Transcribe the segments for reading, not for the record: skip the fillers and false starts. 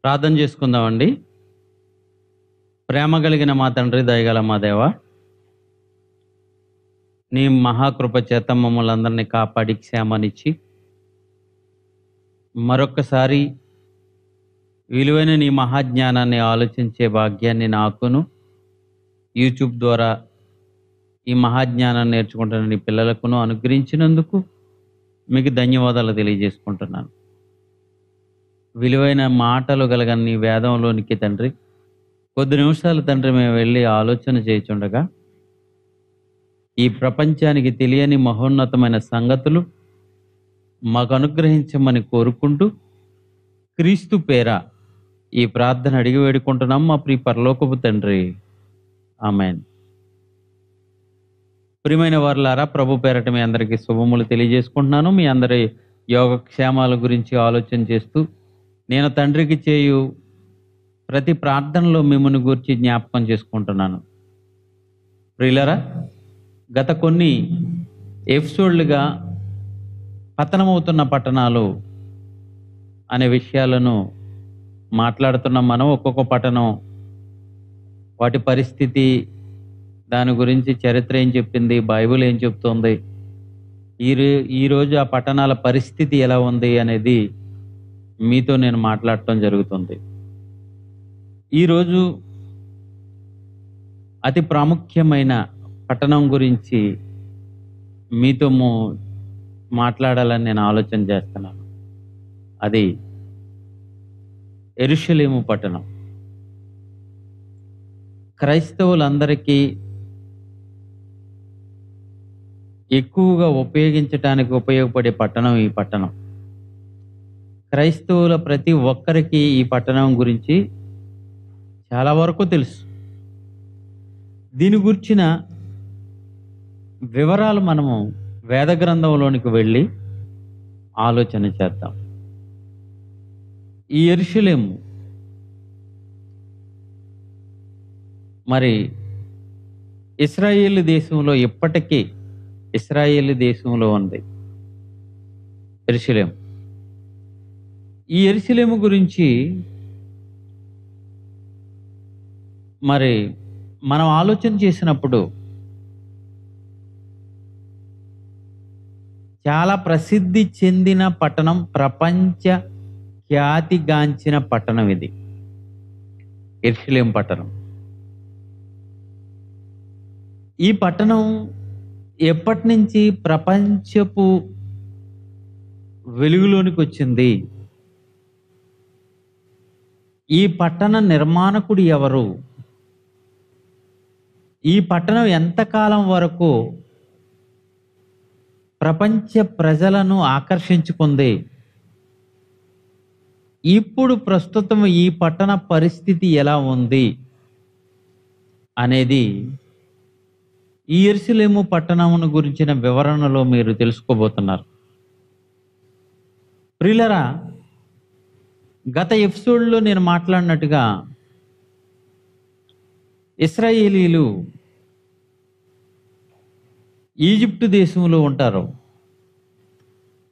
ప్రార్థన చేసుకుందామండి. ప్రేమ కలిగిన మా తండ్రి, దయగల మా దేవ, నీ మహాకృప చేత మమ్మల్ని అందరినీ కాపాడి క్షేమాన్నిచ్చి మరొక్కసారి విలువైన నీ మహాజ్ఞానాన్ని ఆలోచించే భాగ్యాన్ని నాకును యూట్యూబ్ ద్వారా ఈ మహాజ్ఞానాన్ని నేర్చుకుంటున్న నీ పిల్లలకును అనుగ్రహించినందుకు మీకు ధన్యవాదాలు తెలియజేసుకుంటున్నాను. విలువైన మాటలు కలగని నీ వేదంలోనికి తండ్రి, కొద్ది నిమిషాలు తండ్రి మేము వెళ్ళి ఆలోచన చేయుచుండగా ఈ ప్రపంచానికి తెలియని మహోన్నతమైన సంగతులు మాకు అనుగ్రహించమని కోరుకుంటూ క్రీస్తు పేర ఈ ప్రార్థన అడిగి వేడుకుంటున్నాం మా ప్రియ పరలోకపు తండ్రి, ఆమెన్. ప్రియమైన వారులారా, ప్రభు పేరట మీ అందరికీ శుభములు తెలియజేసుకుంటున్నాను. మీ అందరి యోగక్షేమాల గురించి ఆలోచన చేస్తూ నేను తండ్రికి చేయు ప్రతి ప్రార్థనలో మిమ్మల్ని గురించి జ్ఞాపకం చేసుకుంటున్నాను. ప్రియులారా, గత కొన్ని ఎపిసోడ్లుగా పతనమవుతున్న పట్టణాలు అనే విషయాలను మాట్లాడుతున్నాం. మనం ఒక్కొక్క పట్టణం, వాటి పరిస్థితి, దాని గురించి చరిత్ర ఏం చెప్పింది, బైబిల్ ఏం చెప్తుంది, ఈరోజు ఆ పట్టణాల పరిస్థితి ఎలా ఉంది అనేది మీతో నేను మాట్లాడటం జరుగుతుంది. ఈరోజు అతి ప్రాముఖ్యమైన పట్టణం గురించి మీతో మాట్లాడాలని నేను ఆలోచన చేస్తున్నాను. అది యెరూషలేము పట్టణం. క్రైస్తవులందరికీ ఎక్కువగా ఉపయోగించటానికి ఉపయోగపడే పట్టణం ఈ పట్టణం. క్రైస్తవుల ప్రతి ఒక్కరికి ఈ పట్టణం గురించి చాలా వరకు తెలుసు. దీని గురించిన వివరాలు మనము వేద గ్రంథంలోనికి వెళ్ళి ఆలోచన చేద్దాం. ఈ యెరూషలేము మరి ఇశ్రాయేలు దేశంలో, ఇప్పటికీ ఇశ్రాయేలు దేశంలో ఉంది యెరూషలేము. ఈ యెరూషలేము గురించి మరి మనం ఆలోచన చేసినప్పుడు చాలా ప్రసిద్ధి చెందిన పట్టణం, ప్రపంచ ఖ్యాతిగాంచిన పట్టణం ఇది యెరూషలేము పట్టణం. ఈ పట్టణం ఎప్పటి నుంచి ప్రపంచపు వెలుగులోనికి వచ్చింది? ఈ పట్టణ నిర్మాణకుడు ఎవరు? ఈ పట్టణం ఎంతకాలం వరకు ప్రపంచ ప్రజలను ఆకర్షించుకుంది? ఇప్పుడు ప్రస్తుతం ఈ పట్టణ పరిస్థితి ఎలా ఉంది అనేది ఈ యెరూషలేము పట్టణమును గురించిన వివరణలో మీరు తెలుసుకోబోతున్నారు. ప్రియులారా, గత ఎపిసోడ్లో నేను మాట్లాడినట్టుగా ఇశ్రాయేలీలు ఈజిప్టు దేశంలో ఉంటారు.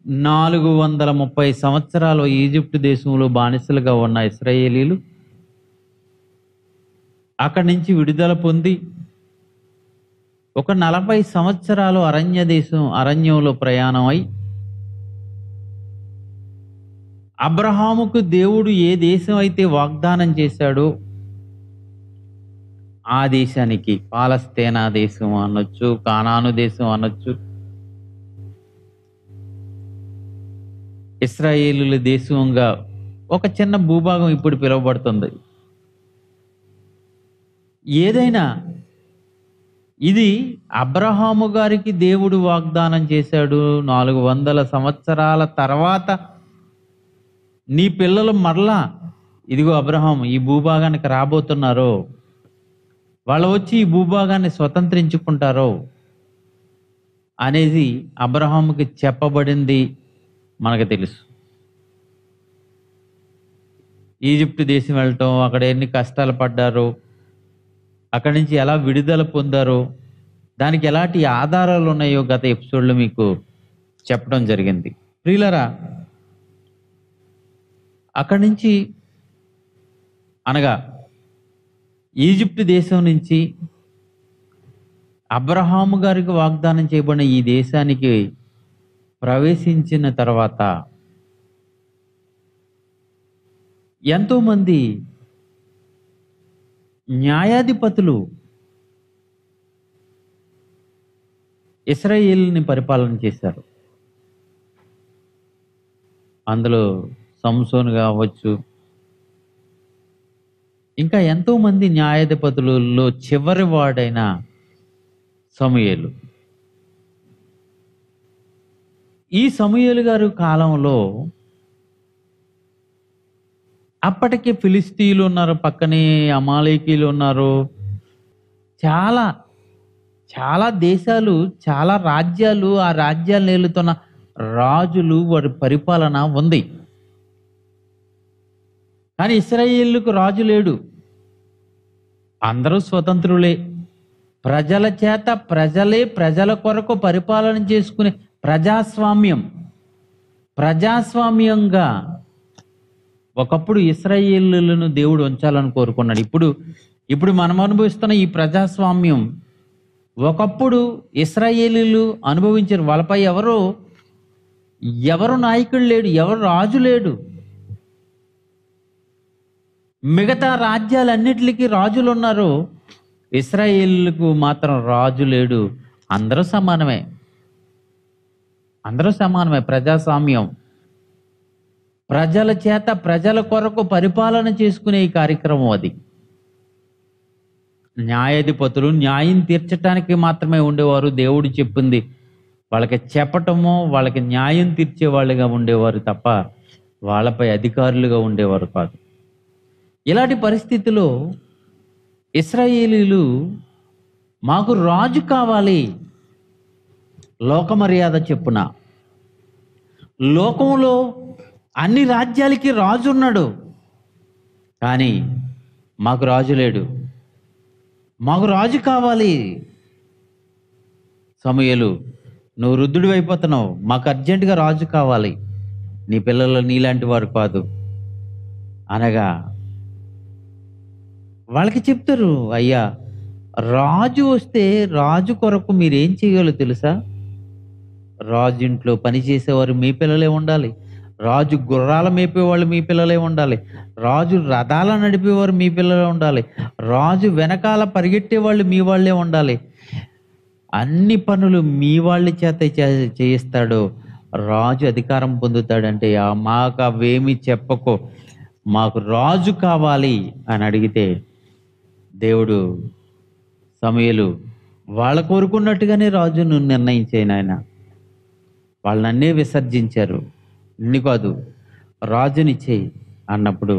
430 సంవత్సరాలు ఈజిప్టు దేశంలో బానిసలుగా ఉన్న ఇశ్రాయేలీలు అక్కడి నుంచి విడుదల పొంది ఒక 40 సంవత్సరాలు అరణ్యంలో ప్రయాణం అయి అబ్రహాముకు దేవుడు ఏ దేశం అయితే వాగ్దానం చేశాడో ఆ దేశానికి, పాలస్తీనా దేశం అనొచ్చు, కానాను దేశం అనొచ్చు, ఇశ్రాయేలుల దేశంగా ఒక చిన్న భూభాగం ఇప్పుడు పిలువబడుతుంది. ఏదైనా ఇది అబ్రహాము గారికి దేవుడు వాగ్దానం చేశాడు. 400 సంవత్సరాల తర్వాత నీ పిల్లలు మరలా ఇదిగో అబ్రహాం ఈ భూభాగానికి రాబోతున్నారో, వాళ్ళు వచ్చి ఈ భూభాగాన్ని స్వతంత్రించుకుంటారో అనేది అబ్రహాముకి చెప్పబడింది మనకు తెలుసు. ఈజిప్టు దేశం వెళ్ళటం, అక్కడ ఎన్ని కష్టాలు పడ్డారో, అక్కడి నుంచి ఎలా విడుదల పొందారో, దానికి ఎలాంటి ఆధారాలు ఉన్నాయో గత ఎపిసోడ్లో మీకు చెప్పడం జరిగింది. ప్రియులారా, అక్కడి నుంచి అనగా ఈజిప్ట్ దేశం నుంచి అబ్రహాము గారికి వాగ్దానం చేయబడిన ఈ దేశానికి ప్రవేశించిన తర్వాత ఎంతోమంది న్యాయాధిపతులు ఇశ్రాయేలుని పరిపాలన చేశారు. అందులో సంసోను కావచ్చు, ఇంకా ఎంతోమంది న్యాయాధిపతులలో చివరి వాడైన సమూయేలు. ఈ సమూయేలు గారు కాలంలో అప్పటికే ఫిలిస్తీన్లు ఉన్నారు, పక్కనే అమాలేకీలు ఉన్నారు. చాలా చాలా దేశాలు, చాలా రాజ్యాలు, ఆ రాజ్యాలు ఏలుతున్న రాజులు, వారి పరిపాలన ఉంది. కానీ ఇశ్రాయేలుకు రాజు లేడు. అందరూ స్వతంత్రులే. ప్రజల చేత ప్రజలే ప్రజల కొరకు పరిపాలన చేసుకునే ప్రజాస్వామ్యంగా ఒకప్పుడు ఇశ్రాయేలులను దేవుడు ఉంచాలని కోరుకున్నాడు. ఇప్పుడు మనం అనుభవిస్తున్న ఈ ప్రజాస్వామ్యం ఒకప్పుడు ఇశ్రాయేలీలు అనుభవించారు. వాళ్ళపై ఎవరు నాయకుడు లేడు, ఎవరు రాజు లేడు. మిగతా రాజ్యాలన్నిటికీ రాజులు ఉన్నారు, ఇశ్రాయేలుకు మాత్రం రాజు లేడు. అందరూ సమానమే. ప్రజాస్వామ్యం, ప్రజల చేత ప్రజల కొరకు పరిపాలన చేసుకునే ఈ కార్యక్రమం. అది న్యాయాధిపతులు న్యాయం తీర్చడానికి మాత్రమే ఉండేవారు. దేవుడు చెప్పింది వాళ్ళకి చెప్పటమో, వాళ్ళకి న్యాయం తీర్చే వాళ్ళుగా ఉండేవారు తప్ప వాళ్ళపై అధికారులుగా ఉండేవారు కాదు. ఇలాంటి పరిస్థితిలో ఇశ్రాయేలీలు మాకు రాజు కావాలి, లోక మర్యాద చెప్పున. లోకంలో అన్ని రాజ్యాలకి రాజు ఉన్నాడు, కానీ మాకు రాజు లేడు, మాకు రాజు కావాలి. సమూయేలు, నువ్వు వృద్ధుడు అయిపోతున్నావు, మాకు అర్జెంటుగా రాజు కావాలి, నీ పిల్లలు నీలాంటి వారు కాదు అనగా వాళ్ళకి చెప్తారు, అయ్యా రాజు వస్తే రాజు కొరకు మీరేం చేయాలో తెలుసా? రాజు ఇంట్లో పనిచేసేవారు మీ పిల్లలే ఉండాలి, రాజు గుర్రాల మేపేవాళ్ళు మీ పిల్లలే ఉండాలి, రాజు రథాల నడిపేవారు మీ పిల్లలే ఉండాలి, రాజు వెనకాల పరిగెట్టేవాళ్ళు మీ వాళ్ళే ఉండాలి. అన్ని పనులు మీ వాళ్ళ చేత చేయిస్తాడు. రాజు అధికారం పొందుతాడంటే మాకు అవేమి చెప్పకో, మాకు రాజు కావాలి అని అడిగితే దేవుడు సమూయేలు వాళ్ళ కోరుకున్నట్టుగానే రాజును నిర్ణయించాను. ఆయన వాళ్ళు నన్నే విసర్జించారు, ఇన్ని కాదు రాజునిచ్చేయి అన్నప్పుడు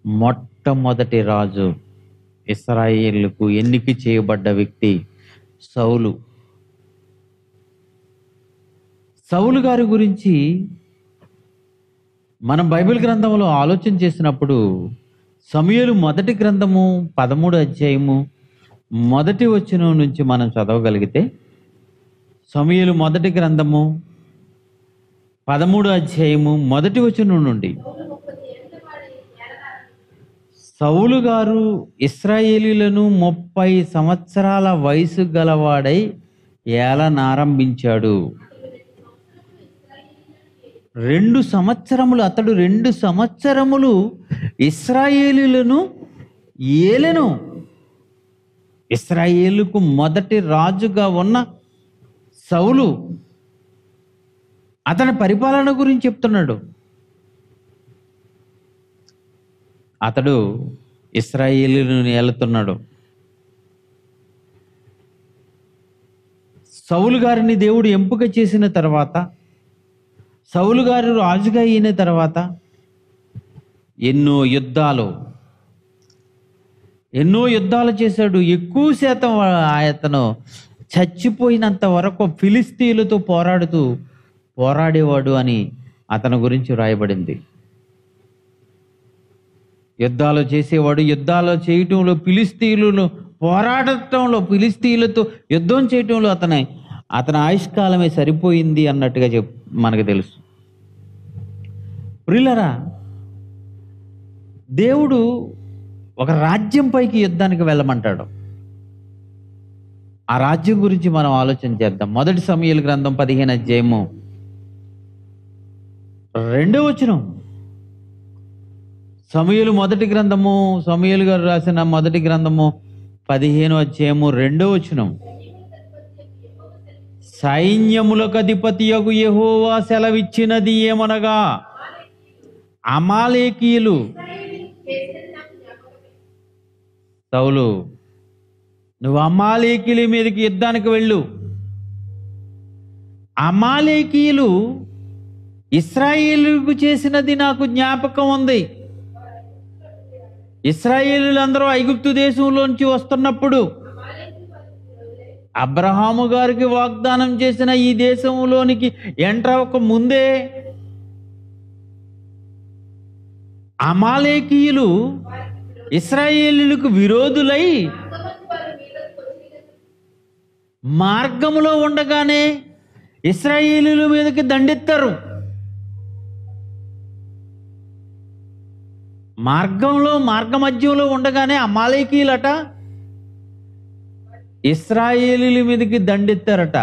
మొట్టమొదటి రాజు ఇశ్రాయేలుకు ఎన్నిక చేయబడ్డ వ్యక్తి సౌలు గారి గురించి మనం బైబిల్ గ్రంథంలో ఆలోచన చేసినప్పుడు సమూయేలు మొదటి గ్రంథము 13వ అధ్యాయము 1వ వచనం నుంచి మనం చదవగలిగితే, సమూయేలు మొదటి గ్రంథము 13వ అధ్యాయము 1వ వచనం నుండి, సౌలు గారు ఇశ్రాయేలీలను 30 సంవత్సరాల వయసు గలవాడై ఏలనారంభించాడు. 2 సంవత్సరములు అతడు 2 సంవత్సరములు ఇశ్రాయేలీలను ఏలెను. ఇశ్రాయేలుకు మొదటి రాజుగా ఉన్న సౌలు అతని పరిపాలన గురించి చెప్తున్నాడు. అతడు ఇశ్రాయేలీలను ఏలుతున్నాడు. సౌలు గారిని దేవుడు ఎంపిక చేసిన తర్వాత, సౌలు గారు రాజుగా అయిన తర్వాత ఎన్నో యుద్ధాలు చేశాడు. ఎక్కువ శాతం అతను చచ్చిపోయినంత వరకు ఫిలిస్తీన్లతో పోరాడేవాడు అని అతని గురించి రాయబడింది. యుద్ధాలు చేసేవాడు. యుద్ధాలు చేయటంలో ఫిలిస్తీన్లను పోరాడటంలో, ఫిలిస్తీన్లతో యుద్ధం చేయటంలో అతని ఆయుష్కాలమే సరిపోయింది అన్నట్టుగా మనకు తెలుసు. ప్రియులరా, దేవుడు ఒక రాజ్యం పైకి యుద్ధానికి వెళ్ళమంటాడు. ఆ రాజ్యం గురించి మనం ఆలోచన చేద్దాం. 1 సమూయేలు గ్రంథం 15వ అధ్యాయము 2వ వచనం. సమూయేలు గారు రాసిన మొదటి గ్రంథము 15వ అధ్యాయము 2వ వచనం. సైన్యములకు అధిపతియగు యెహోవా సెలవిచ్చినది ఏమనగా, అమాలేకీయులు. సౌలు, నువ్వు అమాలేకీయుల మీదకి యుద్ధానికి వెళ్ళు. అమాలేకీయులు ఇశ్రాయేలుకు చేసినది నాకు జ్ఞాపకం ఉంది. ఇశ్రాయేలులందరూ ఐగుప్తు దేశంలోంచి వస్తున్నప్పుడు అబ్రహాము గారికి వాగ్దానం చేసిన ఈ దేశంలోనికి ఎంటర్ అవ్వక ముందే అమాలేకీయులు ఇశ్రాయేలులకు విరోధులై మార్గములో ఉండగానే ఇశ్రాయేలీయుల మీదకి దండెత్తారు. మార్గమధ్యంలో ఉండగానే అమాలేకీయులట ఇశ్రాయేలీయుల మీదకి దండెత్తారట.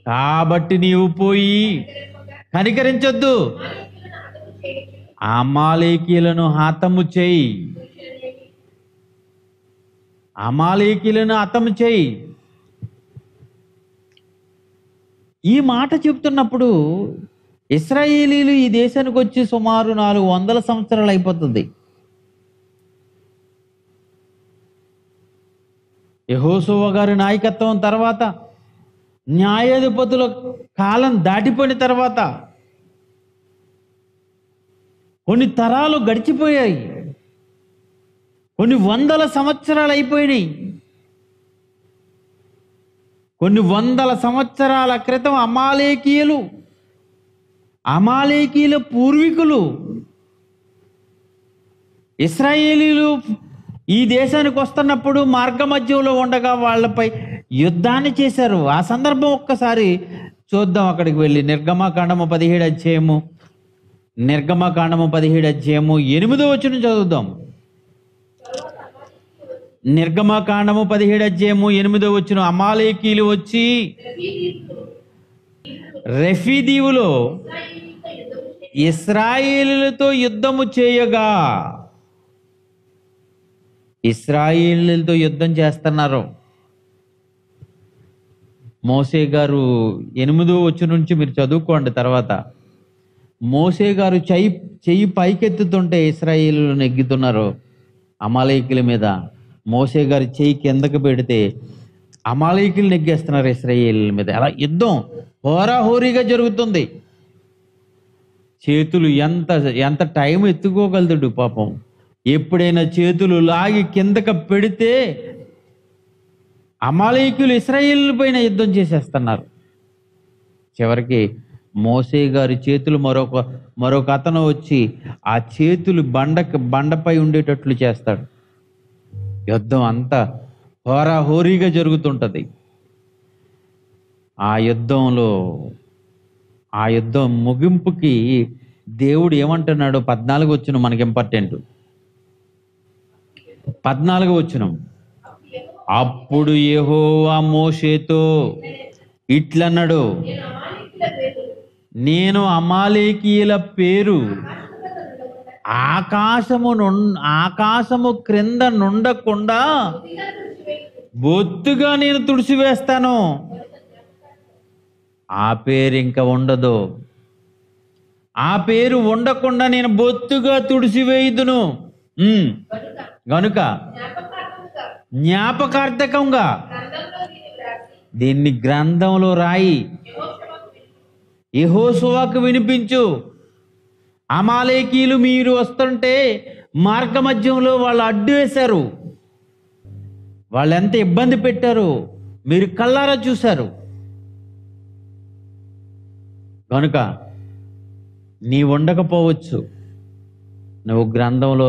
కాబట్టి నీవు పోయి కనికరించొద్దు, అమాలేకీయులను హతము చేయి. ఈ మాట చెప్తున్నప్పుడు ఇశ్రాయేలీయులు ఈ దేశానికి వచ్చి సుమారు 400 సంవత్సరాలు అయిపోతుంది. యెహోషువ గారి నాయకత్వం తర్వాత, న్యాయాధిపతుల కాలం దాటిపోయిన తర్వాత కొన్ని తరాలు గడిచిపోయాయి. కొన్ని 100 సంవత్సరాలు అయిపోయినాయి. కొన్ని 100 సంవత్సరాల క్రితం అమాలేకీయుల పూర్వీకులు ఇశ్రాయేలీయులు ఈ దేశానికి వస్తున్నప్పుడు మార్గమధ్యంలో ఉండగా వాళ్ళపై యుద్ధాన్ని చేశారు. ఆ సందర్భం ఒక్కసారి చూద్దాం. అక్కడికి వెళ్ళి నిర్గమకాండము 17వ అధ్యాయము 8వ వచనం చదువుదాం. నిర్గమకాండము 17వ అధ్యాయము 8వ వచనం. అమాలేకీయులు వచ్చి రెఫీదీవులో ఇశ్రాయేలులతో యుద్ధము చేయగా, ఇశ్రాయేలులతో యుద్ధం చేస్తున్నారు. మోసే గారు 8వ వచనం నుంచి మీరు చదువుకోండి. తర్వాత మోసే గారు చెయ్యి పైకెత్తుతుంటే ఇశ్రాయేలులు నెగ్గుతున్నారు అమాలేకీయుల మీద. మోసే గారు చెయ్యి కిందకు పెడితే అమాలేకీయులు నెగ్గేస్తున్నారు ఇశ్రాయేలుల మీద. అలా యుద్ధం హోరాహోరీగా జరుగుతుంది. చేతులు ఎంత టైం ఎత్తుకోగలదు పాపం. ఎప్పుడైనా చేతులు లాగి కిందకు పెడితే అమాలేకీయులు ఇశ్రాయేలుల పైన యుద్ధం చేసేస్తున్నారు. చివరికి మోసే గారి చేతులు మరొక అతను వచ్చి ఆ చేతులు బండపై ఉండేటట్లు చేస్తాడు. యుద్ధం అంతా హోరాహోరీగా జరుగుతుంటది. ఆ యుద్ధం ముగింపుకి దేవుడు ఏమంటున్నాడు? 14వ వచనం మనకి ఇంపార్టెంట్. 14వ వచనం. అప్పుడు యెహోవా మోషేతో ఇట్లన్నాడు, నేను అమాలేకీయుల పేరు ఆకాశము క్రింద నుండకుండా బొత్తుగా నేను తుడిచివేస్తాను. ఆ పేరు ఇంకా ఉండదు. ఆ పేరు ఉండకుండా నేను బొత్తుగా తుడిచివేయుదును. గనుక జ్ఞాపకార్థకంగా దీన్ని గ్రంథంలో రాయి, యెహోషువకు వినిపించు. అమాలేకీయులు మీరు వస్తుంటే మార్గమధ్యంలో వాళ్ళు అడ్డు వేశారు. వాళ్ళు ఎంత ఇబ్బంది పెట్టారు మీరు కళ్ళారా చూశారు. కనుక నీ ఉండకపోవచ్చు, నువ్వు గ్రంథంలో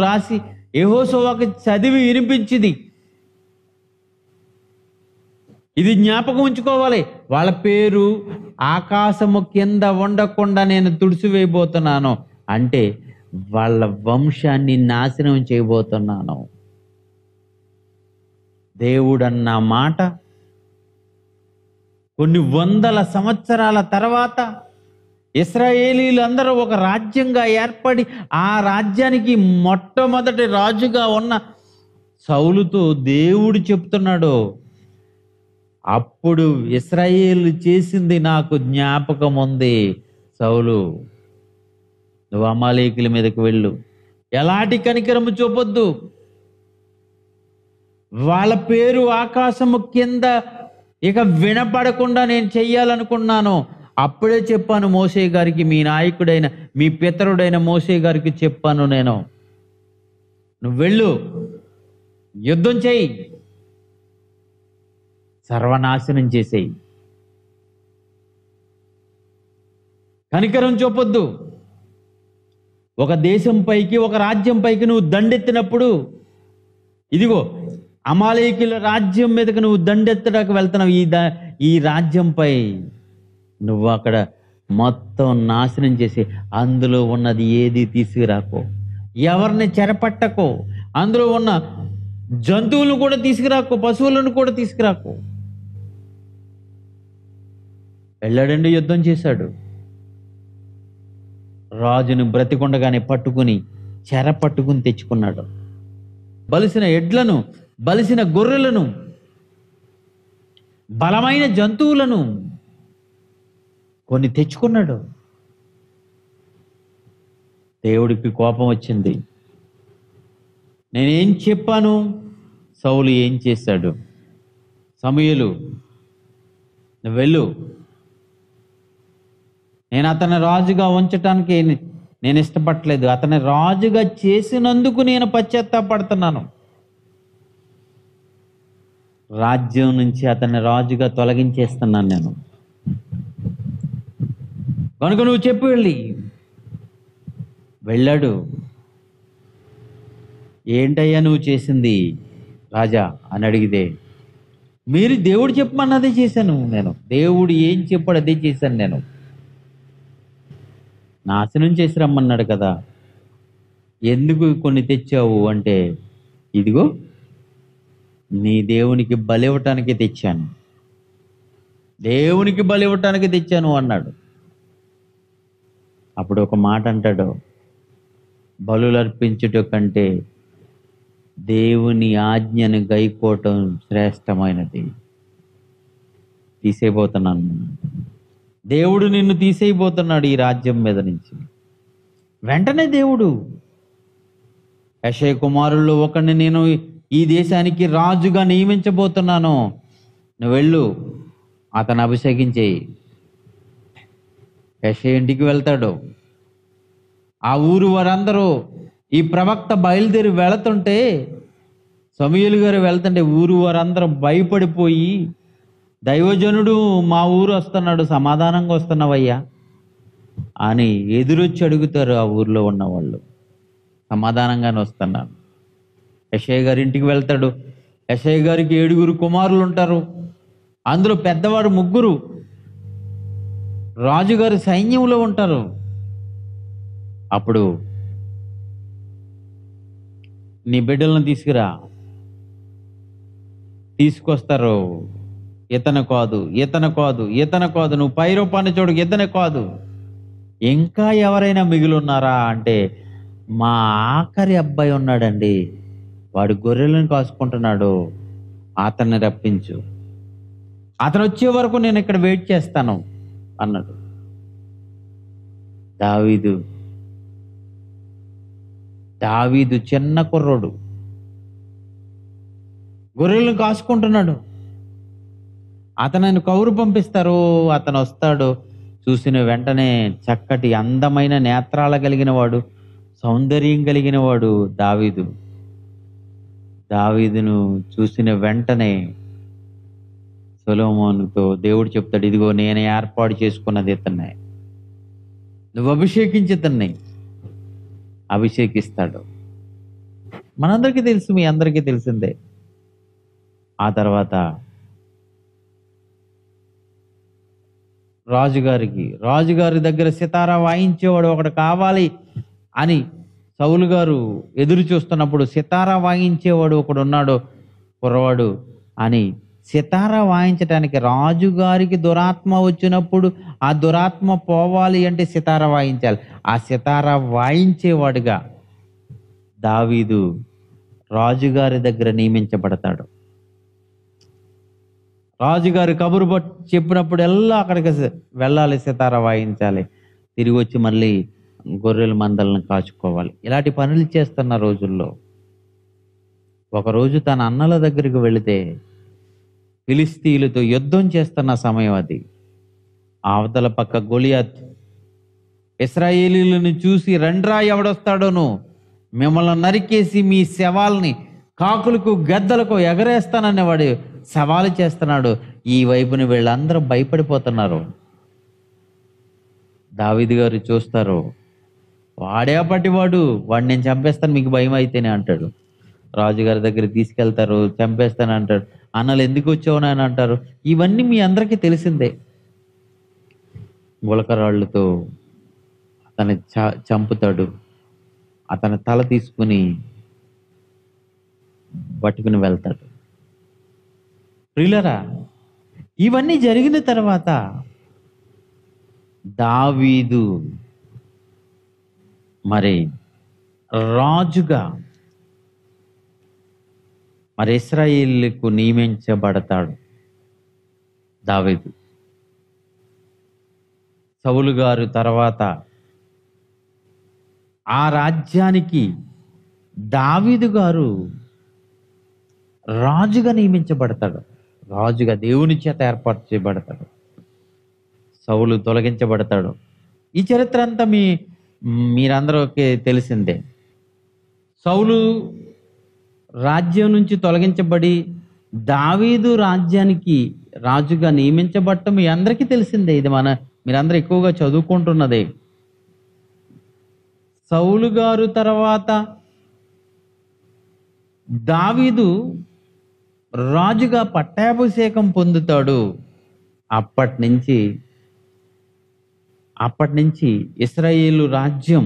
రాసి యెహోషువకు చదివి వినిపించింది. ఇది జ్ఞాపకం ఉంచుకోవాలి. వాళ్ళ పేరు ఆకాశము కింద ఉండకుండా నేను తుడిచివేయబోతున్నాను అంటే వాళ్ళ వంశాన్ని నాశనం చేయబోతున్నాను. దేవుడన్న మాట కొన్ని వందల సంవత్సరాల తర్వాత ఇశ్రాయేలీలు అందరూ ఒక రాజ్యంగా ఏర్పడి ఆ రాజ్యానికి మొట్టమొదటి రాజుగా ఉన్న సౌలుతో దేవుడు చెప్తున్నాడు, అప్పుడు ఇశ్రాయేలు చేసింది నాకు జ్ఞాపకం ఉంది. సౌలు, నువ్వు అమాలేకుల మీదకి వెళ్ళు, ఎలాంటి కనికరము చూపొద్దు, వాళ్ళ పేరు ఆకాశము కింద ఇక వినపడకుండా నేను చెయ్యాలనుకున్నాను. అప్పుడే చెప్పాను మోషే గారికి, మీ నాయకుడైన మీ పితరుడైన మోషే గారికి చెప్పాను, నేను నువ్వు వెళ్ళు, యుద్ధం చెయ్యి, సర్వనాశనం చేసేయి, కనికరం చూపొద్దు. ఒక దేశం పైకి ఒక రాజ్యం పైకి నువ్వు దండెత్తినప్పుడు, ఇదిగో అమాలేకుల రాజ్యం మీదకి నువ్వు దండెత్తడానికి వెళ్తున్నావు, ఈ రాజ్యంపై నువ్వు అక్కడ మొత్తం నాశనం చేసి అందులో ఉన్నది ఏది తీసుకురాకో, ఎవరిని చెరపట్టకో, అందులో ఉన్న జంతువులను కూడా తీసుకురాకో, పశువులను కూడా తీసుకురాకో. వెళ్ళాడండి, యుద్ధం చేశాడు. రాజును బ్రతికొండగానే పట్టుకుని చెర పట్టుకుని తెచ్చుకున్నాడు. బలిసిన ఎడ్లను, బలిసిన గొర్రెలను, బలమైన జంతువులను కొన్ని తెచ్చుకున్నాడు. దేవుడికి కోపం వచ్చింది. నేనేం చెప్పాను, సౌలు ఏం చేశాడు? సమూయేలు, నువ్వు వెళ్ళు, నేను అతన్ని రాజుగా ఉంచటానికి నేను ఇష్టపడలేదు, అతన్ని రాజుగా చేసినందుకు నేను పశ్చాత్తాపడుతున్నాను. రాజ్యం నుంచి అతన్ని రాజుగా తొలగించేస్తున్నాను నేను, కనుక నువ్వు చెప్పు వెళ్ళాడు. ఏంటయ్యా నువ్వు చేసింది రాజా అని అడిగితే, మీరు దేవుడు చెప్పమన్నదే చేశాను నేను, దేవుడు ఏం చెప్పాడు అదే చేశాను నేను. నాశనం చేసి రమ్మన్నాడు కదా, ఎందుకు కొన్ని తెచ్చావు అంటే, ఇదిగో నీ దేవునికి బలి ఇవ్వటానికి తెచ్చాను, దేవునికి బలి ఇవ్వటానికి తెచ్చాను అన్నాడు. అప్పుడు ఒక మాట అంటాడు, బలులు అర్పించుట కంటే దేవుని ఆజ్ఞను గైకోవటం శ్రేష్టమైనది. తీసేయబోతున్నాను, దేవుడు నిన్ను తీసేయబోతున్నాడు ఈ రాజ్యం మీద నుంచి. వెంటనే దేవుడు, యెషయా కుమారుల్లో ఒకరిని నేను ఈ దేశానికి రాజుగా నియమించబోతున్నాను, నువ్వు వెళ్ళు, అతను అభిషేకించేయి. యెషయా ఇంటికి వెళ్తాడు. ఆ ఊరు వారందరూ, ఈ ప్రవక్త బయలుదేరి వెళుతుంటే, సమూయేలు గారు వెళ్తుంటే ఊరు వారందరూ భయపడిపోయి, దైవజనుడు మా ఊరు వస్తున్నాడు, సమాధానంగా వస్తున్నావయ్యా అని ఎదురొచ్చి అడుగుతారు. ఆ ఊర్లో ఉన్నవాళ్ళు సమాధానంగానే వస్తున్నాను. యెషయా గారి ఇంటికి వెళ్తాడు. యెషయా గారికి 7 కుమారులు ఉంటారు. అందులో పెద్దవాడు 3 రాజుగారి సైన్యంలో ఉంటారు. అప్పుడు నీ బిడ్డలను తీసుకొస్తారు. ఇతను కాదు, ఇతను కాదు, ఇతను కాదు, నువ్వు పై రూపాన్ని చూడు, ఇతనే కాదు, ఇంకా ఎవరైనా మిగిలి ఉన్నారా అంటే, మా ఆఖరి అబ్బాయి ఉన్నాడండి, వాడు గొర్రెలను కాసుకుంటున్నాడు, అతన్ని రప్పించు, అతను వచ్చే వరకు నేను ఇక్కడ వెయిట్ చేస్తాను అన్నాడు. దావీదు చిన్న కుర్రోడు, గొర్రెలను కాసుకుంటున్నాడు. అతను కౌరు పంపిస్తారు. అతను వస్తాడు. చూసిన వెంటనే చక్కటి అందమైన నేత్రాల కలిగిన వాడు, సౌందర్యం కలిగిన వాడు దావీదును చూసిన వెంటనే సొలొమోనుతో దేవుడు చెప్తాడు, ఇదిగో నేను ఏర్పాటు చేసుకున్నది ఇతన్నే, నువ్వు అభిషేకించి అభిషేకిస్తాడు. మనందరికీ తెలుసు, మీ అందరికీ తెలిసిందే. ఆ తర్వాత రాజుగారి దగ్గర సితారా వాయించేవాడు ఒకడు కావాలి అని సౌలు గారు ఎదురు చూస్తున్నప్పుడు, సితారా వాయించేవాడు ఒకడు ఉన్నాడు కుర్రవాడు అని, సితారా వాయించడానికి రాజుగారికి దురాత్మ వచ్చినప్పుడు ఆ దురాత్మ పోవాలి అంటే సితారా వాయించాలి. ఆ సితారా వాయించేవాడుగా దావీదు రాజుగారి దగ్గర నియమించబడతాడు. రాజుగారి కబురు చెప్పినప్పుడు ఎల్లా అక్కడికి వెళ్ళాలి, సితారా వాయించాలి, తిరిగి వచ్చి మళ్ళీ గొర్రెల మందలను కాచుకోవాలి. ఇలాంటి పనులు చేస్తున్న రోజుల్లో ఒకరోజు తన అన్నల దగ్గరికి వెళితే, ఫిలిస్తీయులతో యుద్ధం చేస్తున్న సమయం అది. అవతల పక్క గొలియాత్ ఇశ్రాయేలీలను చూసి, రండ్రా ఎవడొస్తాడోను, మిమ్మల్ని నరికేసి మీ శవాల్ని కాకులకు గద్దలకు ఎగరేస్తాననేవాడు సవాలు చేస్తున్నాడు. ఈ వైపుని వీళ్ళందరూ భయపడిపోతున్నారు. దావీదు గారు చూస్తారు, వాడే పట్టివాడు, వాడిని నేను చంపేస్తాను మీకు భయం అయితేనే అంటాడు. రాజుగారి దగ్గర తీసుకెళ్తారు, చంపేస్తాను అంటాడు. అన్నలు ఎందుకు వచ్చావు అని అంటారు. ఇవన్నీ మీ అందరికీ తెలిసిందే. గులకరాళ్ళతో అతన్ని చంపుతాడు. అతని తల తీసుకుని పట్టుకుని వెళ్తాడు. ప్రియులరా, ఇవన్నీ జరిగిన తర్వాత దావీదు మరి రాజుగా మరి ఇశ్రాయేలుకు నియమించబడతాడు. దావీదు సౌలు గారు తర్వాత ఆ రాజ్యానికి దావీదు గారు రాజుగా నియమించబడతాడు. రాజుగా దేవుని చేత ఏర్పాటు చేయబడతాడు. సౌలు తొలగించబడతాడు. ఈ చరిత్ర అంతా మీరందరికీ తెలిసిందే. సౌలు రాజ్యం నుంచి తొలగించబడి దావీదు రాజ్యానికి రాజుగా నియమించబడటం మీ అందరికీ తెలిసిందే. ఇది మీరందరూ ఎక్కువగా చదువుకుంటున్నదే. సౌలు గారు తర్వాత దావీదు రాజుగా పట్టాభిషేకం పొందుతాడు. అప్పటి నుంచి ఇశ్రాయేలు రాజ్యం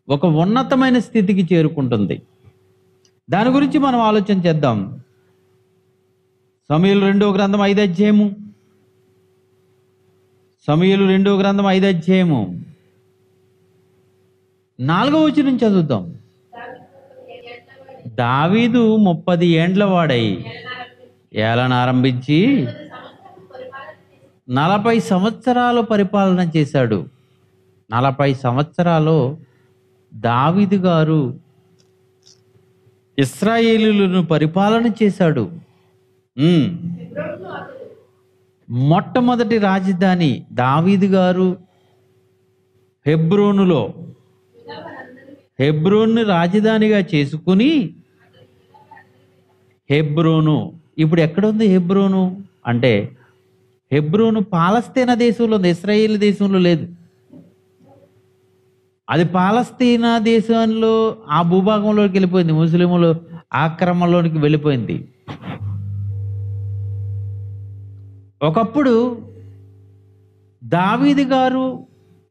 ఒక ఉన్నతమైన స్థితికి చేరుకుంటుంది. దాని గురించి మనం ఆలోచన చేద్దాం. సమూయేలు 2వ గ్రంథం 5వ అధ్యాయము. సమూయేలు 2వ గ్రంథం 5వ అధ్యాయము 4వ వచనం చదువుతాం. దావీదు 30 ఏండ్ల వాడై ఏలన ఆరంభించి 40 సంవత్సరాలు పరిపాలన చేశాడు. 40 సంవత్సరాలు దావీదు గారు ఇశ్రాయేలీయులను పరిపాలన చేశాడు. మొట్టమొదటి రాజధాని దావీదు గారు హెబ్రోను రాజధానిగా చేసుకుని, హెబ్రోను ఇప్పుడు ఎక్కడుంది? హెబ్రోను అంటే హెబ్రోను పాలస్తీనా దేశంలో ఉంది, ఇశ్రాయేల్ దేశంలో లేదు. అది పాలస్తీనా దేశంలో ఆ భూభాగంలోకి వెళ్ళిపోయింది. ముస్లింలు ఆక్రమణలోనికి వెళ్ళిపోయింది. ఒకప్పుడు దావీదు గారు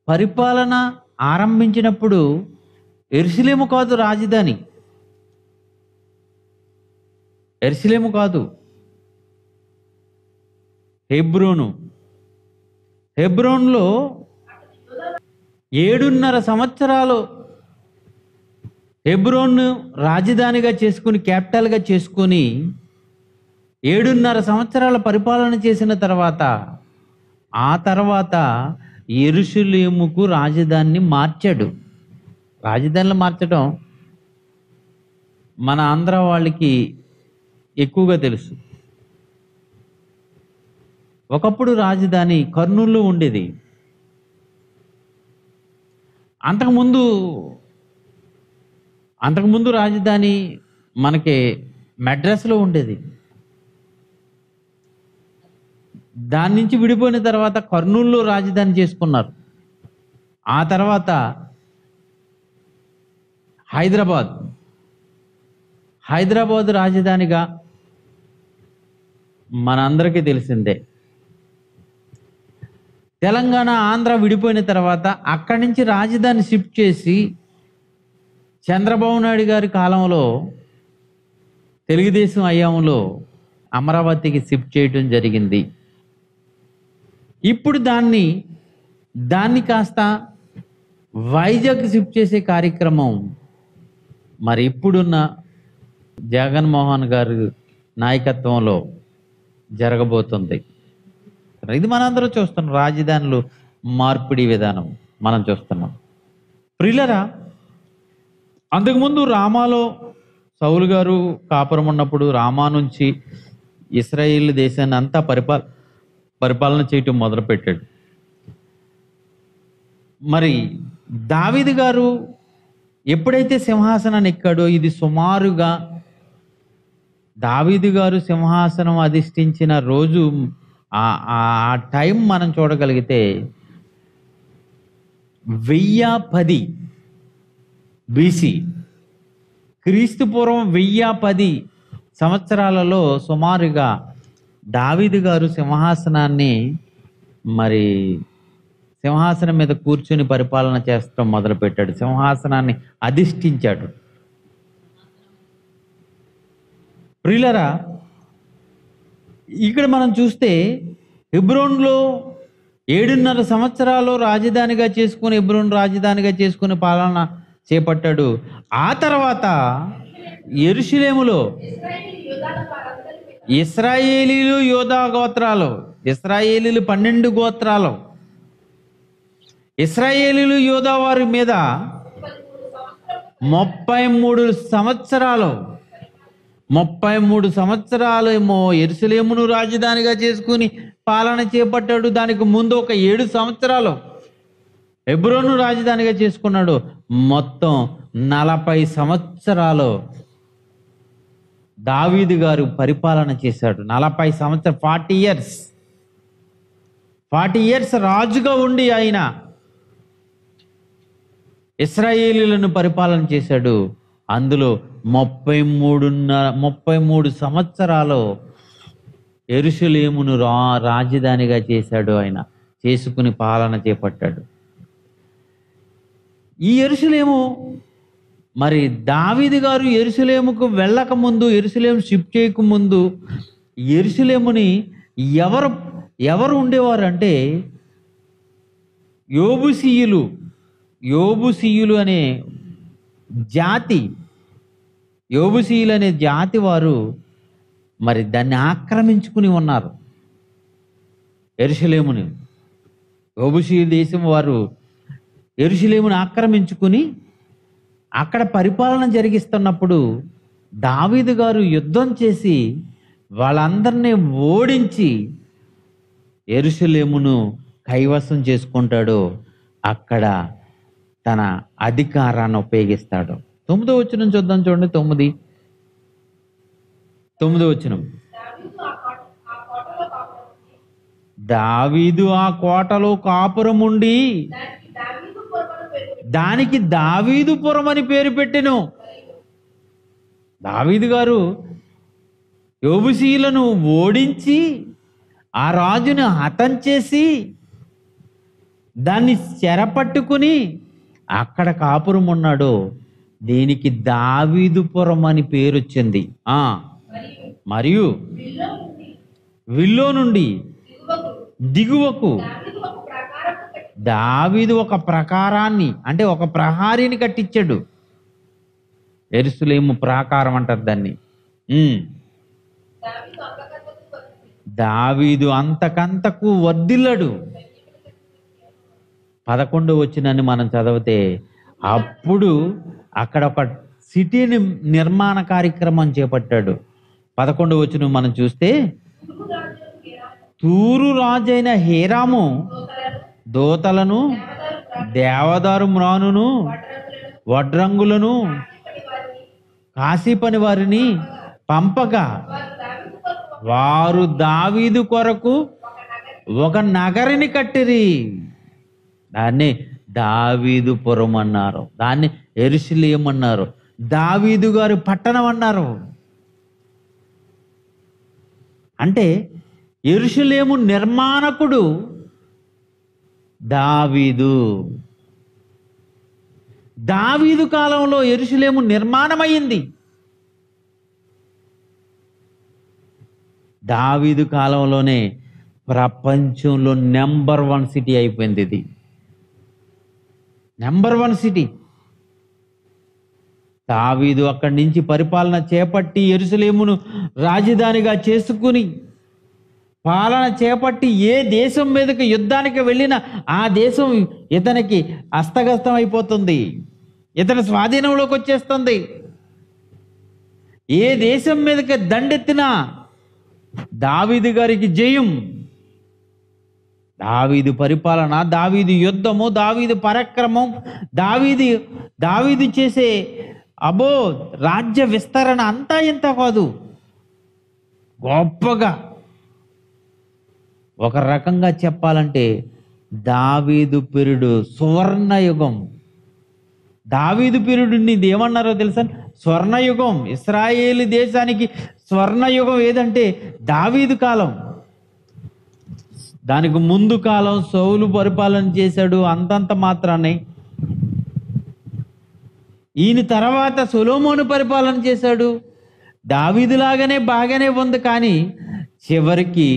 పరిపాలన ఆరంభించినప్పుడు యెరూషలేము కాదు రాజధాని, యెరూషలేము కాదు, హెబ్రోన్లో 7.5 సంవత్సరాలు హెబ్రోన్ను రాజధానిగా చేసుకుని, క్యాపిటల్గా చేసుకుని 7.5 సంవత్సరాల పరిపాలన చేసిన తర్వాత ఆ తర్వాత యెరూషలేముకు రాజధానిని మార్చాడు. రాజధానిలో మార్చడం మన ఆంధ్ర వాళ్ళకి ఎక్కువగా తెలుసు. ఒకప్పుడు రాజధాని కర్నూలులో ఉండేది. అంతకుముందు రాజధాని మనకి మెడ్రాస్లో ఉండేది. దాని నుంచి విడిపోయిన తర్వాత కర్నూలులో రాజధాని చేసుకున్నారు. ఆ తర్వాత హైదరాబాద్ రాజధానిగా మనందరికీ తెలిసిందే. తెలంగాణ ఆంధ్ర విడిపోయిన తర్వాత అక్కడి నుంచి రాజధాని షిఫ్ట్ చేసి చంద్రబాబు నాయుడు గారి కాలంలో తెలుగుదేశం హయాంలో అమరావతికి షిఫ్ట్ చేయడం జరిగింది. ఇప్పుడు దాన్ని కాస్త వైజాగ్ షిఫ్ట్ చేసే కార్యక్రమం మరి ఇప్పుడున్న జగన్మోహన్ గారి నాయకత్వంలో జరగబోతుంది. ఇది మనందరం చూస్తున్నాం. రాజధానులు మార్పిడి విధానం మనం చూస్తున్నాం. ప్రియులరా, అంతకుముందు రామాలో సౌలు గారు కాపురం ఉన్నప్పుడు రామా నుంచి ఇశ్రాయేల్ దేశాన్ని అంతా పరిపాలన చేయటం మొదలుపెట్టాడు. మరి దావీదు గారు ఎప్పుడైతే సింహాసనాన్ని ఎక్కాడో, ఇది సుమారుగా దావీదు గారు సింహాసనం అధిష్ఠించిన రోజు ఆ టైం మనం చూడగలిగితే 1010 BC, క్రీస్తు పూర్వం 1010 సంవత్సరాలలో సుమారుగా దావీదు గారు సింహాసనం మీద కూర్చుని పరిపాలన చేస్తూ మొదలుపెట్టాడు. సింహాసనాన్ని అధిష్ఠించాడు. ప్రియులరా, ఇక్కడ మనం చూస్తే హెబ్రోన్లో 7.5 సంవత్సరాలు రాజధానిగా చేసుకుని పాలన చేపట్టాడు. ఆ తర్వాత యెరూషలేములో ఇశ్రాయేలీలు యూదా గోత్రాలు, ఇశ్రాయేలీలు 12 గోత్రాలు, ఇశ్రాయేలీలు యూదా వారి మీద 33 సంవత్సరాలు ఏమో యెరూషలేమును రాజధానిగా చేసుకుని పాలన చేపట్టాడు. దానికి ముందు ఒక 7 సంవత్సరాలు హెబ్రోను రాజధానిగా చేసుకున్నాడు. మొత్తం 40 సంవత్సరాలు దావీదు గారు పరిపాలన చేశాడు. 40 సంవత్సరాలు, 40 ఇయర్స్ రాజుగా ఉండి ఆయన ఇశ్రాయేలీలను పరిపాలన చేశాడు. అందులో 33 సంవత్సరాలు యెరూషలేమును రాజధానిగా చేశాడు. ఆయన చేసుకుని పాలన చేపట్టాడు. ఈ యెరూషలేము మరి దావీదు గారు యెరూషలేముకు వెళ్ళక ముందు, యెరూషలేము షిఫ్ట్ చేయకముందు యెరూషలేముని ఎవరు ఉండేవారు అంటే యోబుసీయులు అనే జాతి వారు మరి దాన్ని ఆక్రమించుకుని ఉన్నారు. యెరూషలేముని యోబుసీయ దేశం వారు యెరూషలేముని ఆక్రమించుకుని అక్కడ పరిపాలన జరిగిస్తున్నప్పుడు దావీదు గారు యుద్ధం చేసి వాళ్ళందరినీ ఓడించి యెరూషలేమును కైవసం చేసుకుంటాడు. అక్కడ తన అధికారాన్ని ఉపయోగిస్తాడు. 9వ వచనం చూద్దాం, చూడండి. 9వ వచనం. దావీదు ఆ కోటలో కాపురముండి దానికి దావీదుపురం అని పేరు పెట్టెను. దావీదు గారు యోబుసీయులను ఓడించి ఆ రాజును హతం చేసి దాన్ని చెరపట్టుకుని అక్కడ కాపురం ఉన్నాడు. దీనికి దావీదుపురం అని పేరు వచ్చింది. మరియు విల్లో నుండి దిగువకు దావీదు ఒక ప్రాకారాన్ని, అంటే ఒక ప్రహారీని కట్టించాడు. యెరూషలేము ప్రాకారం అంటారు దాన్ని. దావీదు అంతకంతకు వర్ధిల్లాడు. 11వ వచనాన్ని మనం చదివితే అప్పుడు అక్కడ ఒక సిటీని నిర్మాణ కార్యక్రమం చేపట్టాడు. 11వ వచనం మనం చూస్తే, తూరు రాజైన హీరాము దోతలను, దేవదారు మ్రానును, వడ్రంగులను, కాశీ పని వారిని పంపగా వారు దావీదు కొరకు ఒక నగరిని కట్టిరి. దాన్ని దావీదుపురం అన్నారు, దాన్ని యెరూషలేము అన్నారు, దావీదు గారి పట్టణం అన్నారు. అంటే యెరూషలేము నిర్మాణకుడు దావీదు. దావీదు కాలంలో యెరూషలేము నిర్మాణమైంది. దావీదు కాలంలోనే ప్రపంచంలో నెంబర్ 1 సిటీ అయిపోయింది. ఇది నెంబర్ 1 సిటీ. దావీదు అక్కడి నుంచి పరిపాలన చేపట్టి యెరూషలేమును రాజధానిగా చేసుకుని పాలన చేపట్టి ఏ దేశం మీదకి యుద్ధానికి వెళ్ళినా ఆ దేశం ఇతనికి హస్తగస్తం అయిపోతుంది, ఇతని స్వాధీనంలోకి వచ్చేస్తుంది. ఏ దేశం మీదకి దండెత్తినా దావీదు గారికి జయం. దావీదు పరిపాలన, దావీదు యుద్ధము, దావీదు పరాక్రమం, దావీదు చేసే రాజ్య విస్తరణ అంతా ఇంత కాదు, గొప్పగా. ఒక రకంగా చెప్పాలంటే దావీదు పీరియడ్ సువర్ణయుగం. దావీదు పీరియడ్ని ఏమన్నారో తెలుసా? స్వర్ణయుగం. ఇశ్రాయేలు దేశానికి స్వర్ణయుగం ఏదంటే దావీదు కాలం. దానికి ముందు కాలం సౌలు పరిపాలన చేశాడు, అంతంత మాత్రాన్ని. ఈయన తర్వాత సొలొమోను పరిపాలన చేశాడు, దావీదులాగానే బాగానే ఉంది. కానీ చివరికి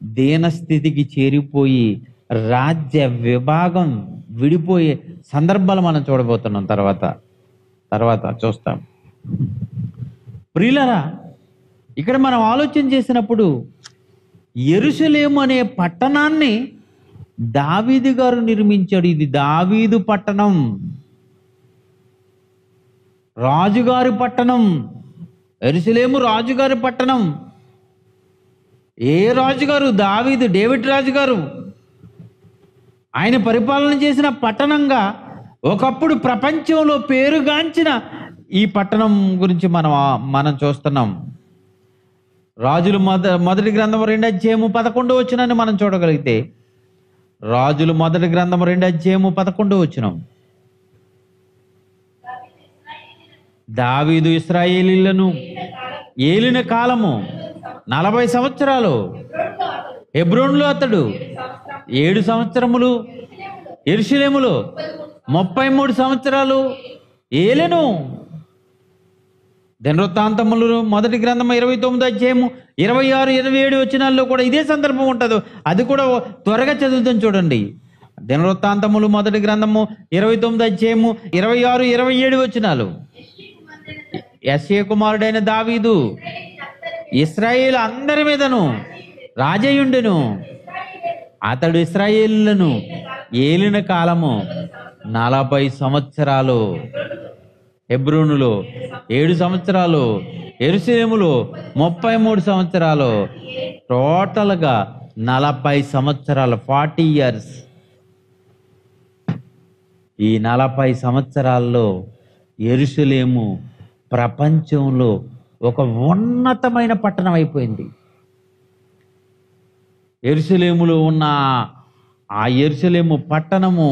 దీనస్థితికి చేరిపోయి రాజ్య విభాగం విడిపోయే సందర్భాలు మనం చూడబోతున్నాం. తర్వాత చూస్తాం. ప్రియులారా, ఇక్కడ మనం ఆలోచన చేసినప్పుడు యెరూషలేము అనే పట్టణాన్ని దావీదు గారు నిర్మించాడు. ఇది దావీదు పట్టణం, రాజుగారి పట్టణం. యెరూషలేము రాజుగారి పట్టణం. ఏ రాజుగారు? డేవిడ్ రాజుగారు. ఆయన పరిపాలన చేసిన పట్టణంగా ఒకప్పుడు ప్రపంచంలో పేరుగాంచిన ఈ పట్టణం గురించి మనం చూస్తున్నాం. రాజులు మొదటి గ్రంథం 2 అధ్యాయము 11 వచనాన్ని మనం చూడగలిగితే, రాజులు మొదటి గ్రంథం 2 అధ్యాయము 11 వచనం, దావీదు ఇశ్రాయేలీయులను ఏలిన కాలము 40 సంవత్సరాలు. హెబ్రోనులో అతడు 7 సంవత్సరములు, యెరూషలేములో 33 సంవత్సరాలు ఏలెను. దినవృత్తాంతములు మొదటి గ్రంథము 29 అధ్యాయము 26, 27 వచనాల్లో కూడా ఇదే సందర్భం ఉంటుంది. అది కూడా త్వరగా చదువుతాం చూడండి. దినవృత్తాంతములు మొదటి గ్రంథము 29 అధ్యాయము 26, 27 వచనాలు. యెష్షే కుమారుడైన దావీదు ఇశ్రాయేలు అందరి మీదను రాజయుండెను. అతడు ఇశ్రాయేలులను ఏలిన కాలము 40 సంవత్సరాలు. హెబ్రోనులో 7 సంవత్సరాలు, యెరూషలేములో 33 సంవత్సరాలు. టోటల్గా 40 సంవత్సరాలు, 40 years. ఈ 40 సంవత్సరాల్లో యెరూషలేము ప్రపంచంలో ఒక ఉన్నతమైన పట్టణం అయిపోయింది. యెరూషలేములో ఉన్న ఆ యెరూషలేము పట్టణము,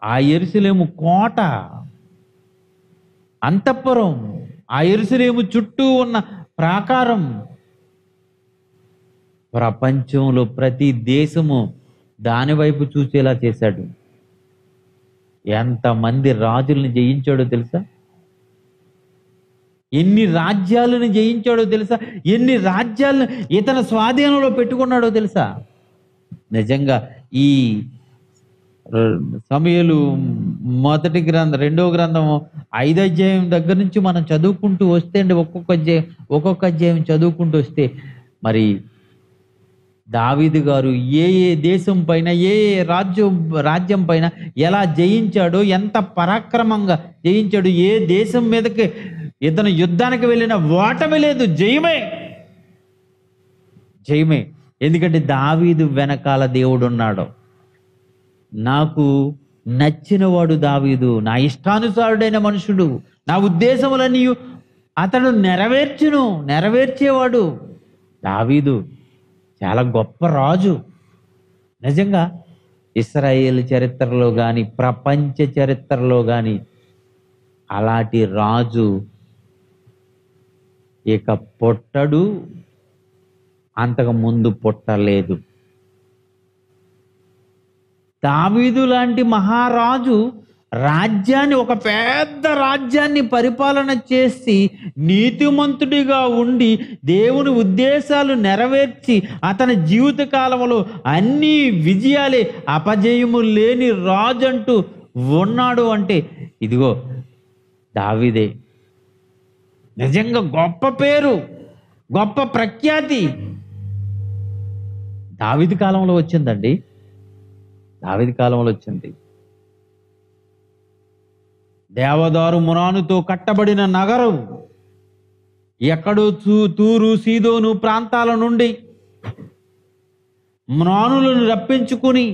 ఆ యెరూషలేము కోట, అంతఃపురం, ఆ యెరూషలేము చుట్టూ ఉన్న ప్రాకారం, ప్రపంచంలో ప్రతి దేశము దాని వైపు చూసేలా చేశాడు. ఎంతమంది రాజుల్ని జయించాడో తెలుసా? ఎన్ని రాజ్యాలను జయించాడో తెలుసా? ఎన్ని రాజ్యాలను ఇతని స్వాధీనంలో పెట్టుకున్నాడో తెలుసా? నిజంగా ఈ సమూయేలు మొదటి గ్రంథం 2వ గ్రంథము 5వ అధ్యాయం దగ్గర నుంచి మనం చదువుకుంటూ వస్తే అండి, ఒక్కొక్క అధ్యాయం చదువుకుంటూ వస్తే మరి దావీదు గారు ఏ దేశం పైన, ఏ రాజ్యం పైన ఎలా జయించాడో, ఎంత పరాక్రమంగా జయించాడు. ఏ దేశం మీదకి ఇతను యుద్ధానికి వెళ్ళిన ఓటమి లేదు, జయమే. ఎందుకంటే దావీదు వెనకాల దేవుడు ఉన్నాడు. నాకు నచ్చినవాడు దావీదు, నా ఇష్టానుసారుడైన మనుషుడు, నా ఉద్దేశములన్నీ అతడు నెరవేర్చేవాడు. దావీదు చాలా గొప్ప రాజు. నిజంగా ఇశ్రాయేలు చరిత్రలో కానీ, ప్రపంచ చరిత్రలో కానీ అలాంటి రాజు ఇక పుట్టడు, అంతకు ముందు పుట్టలేదు. దావీదు లాంటి మహారాజు రాజ్యాన్ని, ఒక పెద్ద రాజ్యాన్ని పరిపాలన చేసి నీతిమంతుడిగా ఉండి దేవుని ఉద్దేశాలు నెరవేర్చి అతని జీవిత కాలంలో అన్ని విజయాలే, అపజయము లేని రాజు అంటూ ఉన్నాడు అంటే ఇదిగో దావీదే. నిజంగా గొప్ప పేరు, గొప్ప ప్రఖ్యాతి దావీదు కాలంలో వచ్చిందండి. దావీదు కాలంలో వచ్చింది. దేవదారు మురానుతో కట్టబడిన నగరం, ఎక్కడో తూరు సీదోను ప్రాంతాల నుండి మ్రానులను రప్పించుకుని,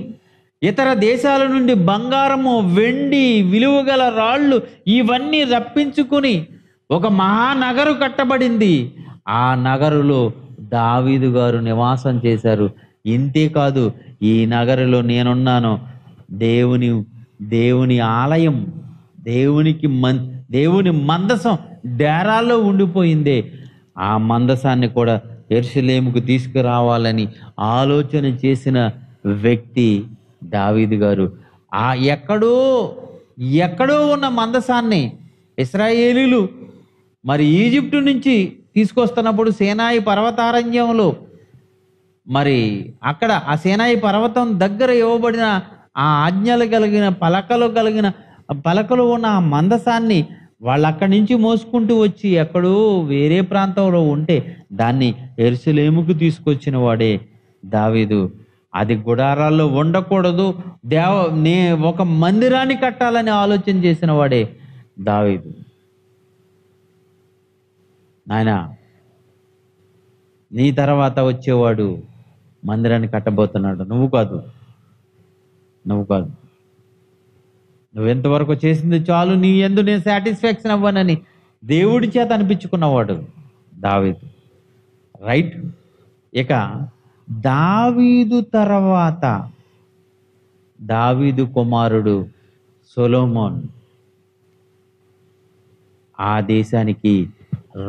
ఇతర దేశాల నుండి బంగారము, వెండి, విలువగల రాళ్ళు ఇవన్నీ రప్పించుకుని ఒక మహానగరు కట్టబడింది. ఆ నగరులో దావీదు గారు నివాసం చేశారు. ఇంతే కాదు, ఈ నగరులో నేనున్నాను. దేవుని ఆలయం, దేవుని మందసం డేరాల్లో ఉండిపోయిందే. ఆ మందసాన్ని కూడా యెరూషలేముకు తీసుకురావాలని ఆలోచన చేసిన వ్యక్తి దావీదు గారు. ఆ ఎక్కడో ఉన్న మందసాన్ని ఇశ్రాయేలీలు మరి ఈజిప్టు నుంచి తీసుకొస్తున్నప్పుడు సేనాయి పర్వతారణ్యంలో, మరి అక్కడ ఆ సేనాయి పర్వతం దగ్గర ఇవ్వబడిన ఆ ఆజ్ఞలు కలిగిన పలకలు ఉన్న ఆ మందసాన్ని వాళ్ళు అక్కడి నుంచి మోసుకుంటూ వచ్చి ఎక్కడో వేరే ప్రాంతంలో ఉంటే దాన్ని యెరూషలేముకు తీసుకొచ్చిన వాడే దావీదు. అది గుడారాల్లో ఉండకూడదు, ఒక మందిరాన్ని కట్టాలని ఆలోచన చేసిన వాడే దావీదు. నాయనా, నీ తర్వాత వచ్చేవాడు మందిరాన్ని కట్టబోతున్నాడు. నువ్వు కాదు. నువ్వెంతవరకు చేసింది చాలు, నీ యందు నేను సాటిస్ఫాక్షన్ అవ్వనని దేవుడి చేత అనిపించుకున్నవాడు దావీదు. రైట్. ఇక దావీదు తర్వాత దావీదు కుమారుడు సొలొమోన్ ఆ దేశానికి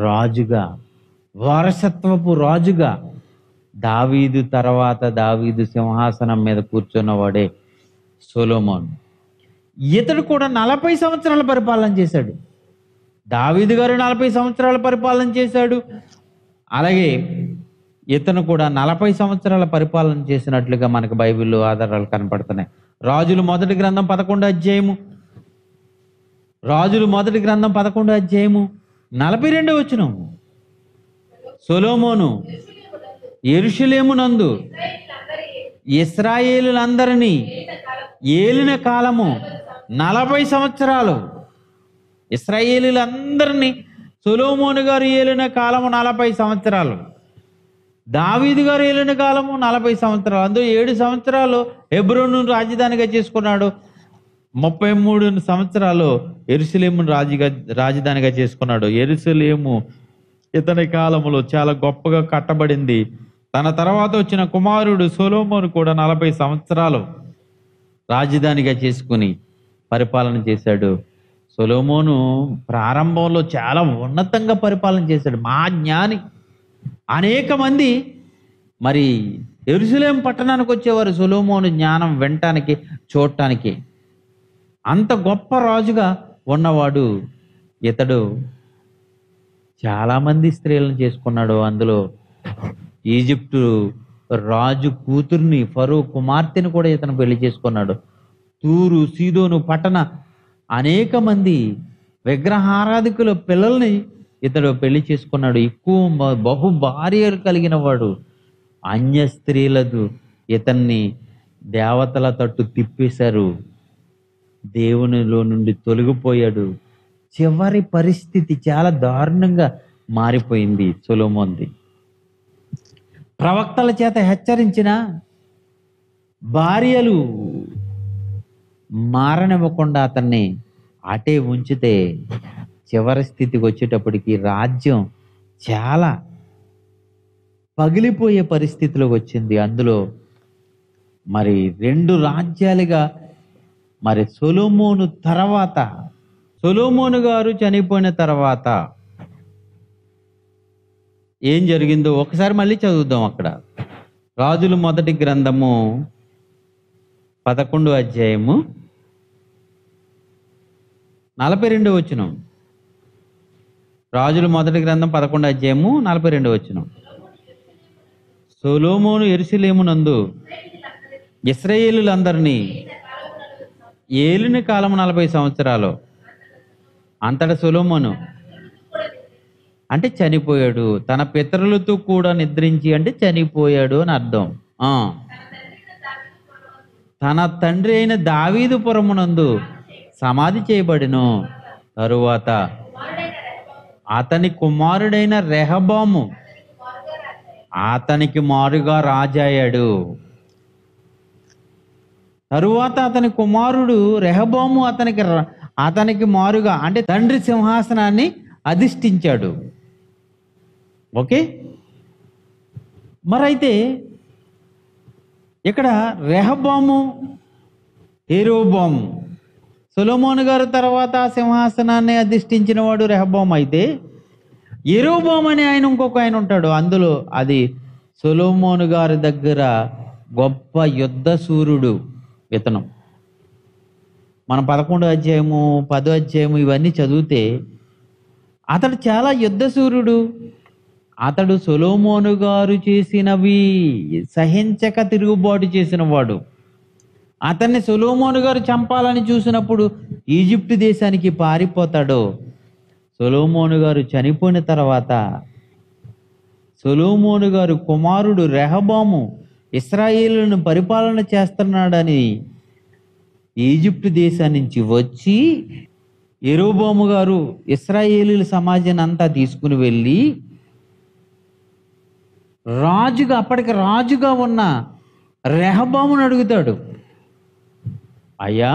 రాజుగా, వారసత్వపు రాజుగా, దావీదు తర్వాత దావీదు సింహాసనం మీద కూర్చున్నవాడే సొలొమోన్. ఇతడు కూడా 40 సంవత్సరాల పరిపాలన చేశాడు. దావీదు గారు 40 సంవత్సరాల పరిపాలన చేశాడు. అలాగే ఇతను కూడా 40 సంవత్సరాల పరిపాలన చేసినట్లుగా మనకు బైబిల్లో ఆధారాలు కనపడుతున్నాయి. రాజులు మొదటి గ్రంథం 11వ అధ్యాయము 42వ వచనం. సొలొమోను యెరూషలేమునందు ఇశ్రాయేలులందరినీ ఏలిన కాలము 40 సంవత్సరాలు. ఇశ్రాయేలులందరినీ సొలొమోను గారు ఏలిన కాలము 40 సంవత్సరాలు. దావీదు గారు ఏలిన కాలము 40 సంవత్సరాలు. అందులో 7 సంవత్సరాలు హెబ్రోను రాజధానిగా చేసుకున్నాడు. 33 సంవత్సరాలు యెరూషలేమును రాజధానిగా చేసుకున్నాడు. యెరూషలేము ఇతని కాలంలో చాలా గొప్పగా కట్టబడింది. తన తర్వాత వచ్చిన కుమారుడు సొలొమోను కూడా 40 సంవత్సరాలు రాజధానిగా చేసుకుని పరిపాలన చేశాడు. సొలొమోను ప్రారంభంలో చాలా ఉన్నతంగా పరిపాలన చేశాడు, మహాజ్ఞాని. అనేక మంది మరి యెరూషలేము పట్టణానికి వచ్చేవారు సొలొమోను జ్ఞానం వినటానికి, చూడటానికి. అంత గొప్ప రాజుగా ఉన్నవాడు ఇతడు. చాలామంది స్త్రీలను చేసుకున్నాడు. అందులో ఈజిప్టు రాజు కూతుర్ని, ఫరో కుమార్తెను కూడా ఇతను పెళ్లి చేసుకున్నాడు. తూరు సీదోను పట్టణ అనేక మంది విగ్రహారాధికుల పిల్లల్ని ఇతడు పెళ్లి చేసుకున్నాడు. ఎక్కువ బహు భార్యలు కలిగిన వాడు. అన్య స్త్రీలదు ఇతన్ని దేవతల తట్టు తిప్పేశారు. దేవునిలో నుండి తొలగిపోయాడు. చివరి పరిస్థితి చాలా దారుణంగా మారిపోయింది సొలొమోన్ది. ప్రవక్తల చేత హెచ్చరించిన భార్యలు మారనివ్వకుండా అతన్ని అటే ఉంచితే చివరి స్థితికి వచ్చేటప్పటికి రాజ్యం చాలా పగిలిపోయే పరిస్థితిలోకి వచ్చింది. అందులో మరి 2 రాజ్యాలుగా మరి సొలొమోను గారు చనిపోయిన తర్వాత ఏం జరిగిందో ఒకసారి మళ్ళీ చదువుదాం. అక్కడ రాజులు మొదటి గ్రంథము 11వ అధ్యాయము 42వ వచనం. రాజుల మొదటి గ్రంథం 11వ అధ్యాయము 42వ వచనం. సొలొమోను యెరూషలేమునందు ఇశ్రాయేలులందరినీ ఏలిన కాలము 40 సంవత్సరాలు. అంతటా సొలొమోను అంటే చనిపోయాడు, తన పితరులతో కూడా నిద్రించి అంటే చనిపోయాడు అని అర్థం. తన తండ్రి అయిన దావీదు పురమునందు సమాధి చేయబడిను. తరువాత అతని కుమారుడైన రెహబాము అతనికి మారుగా రాజాయాడు. తరువాత అతని కుమారుడు రెహబాము అతనికి మారుగా అంటే తండ్రి సింహాసనాన్ని అధిష్ఠించాడు. ఓకే, మరైతే ఇక్కడ రెహబాము, యెరోబాము, సొలొమోను గారు తర్వాత సింహాసనాన్ని అధిష్ఠించిన వాడు రెహబాము అయితే, యెరోబాము అని ఇంకొక ఆయన ఉంటాడు. అందులో అది సొలొమోను గారి దగ్గర గొప్ప యుద్ధ సూర్యుడు ఇతను. మనం 11వ అధ్యాయము 10వ అధ్యాయము ఇవన్నీ చదివితే అతడు చాలా యుద్ధ సూర్యుడు. అతడు సొలొమోను గారు చేసినవి సహించక తిరుగుబాటు చేసిన వాడు. అతన్ని సొలొమోను గారు చంపాలని చూసినప్పుడు ఈజిప్టు దేశానికి పారిపోతాడు. సొలొమోను గారు చనిపోయిన తర్వాత సొలొమోను గారు కుమారుడు రెహబాము ఇశ్రాయేలును పరిపాలన చేస్తున్నాడని ఈజిప్టు దేశం నుంచి వచ్చి యెరోబాము గారు ఇశ్రాయేలీల సమాజాన్ని అంతా తీసుకుని వెళ్ళి అప్పటికి రాజుగా ఉన్న రెహబామును అడుగుతాడు, అయ్యా,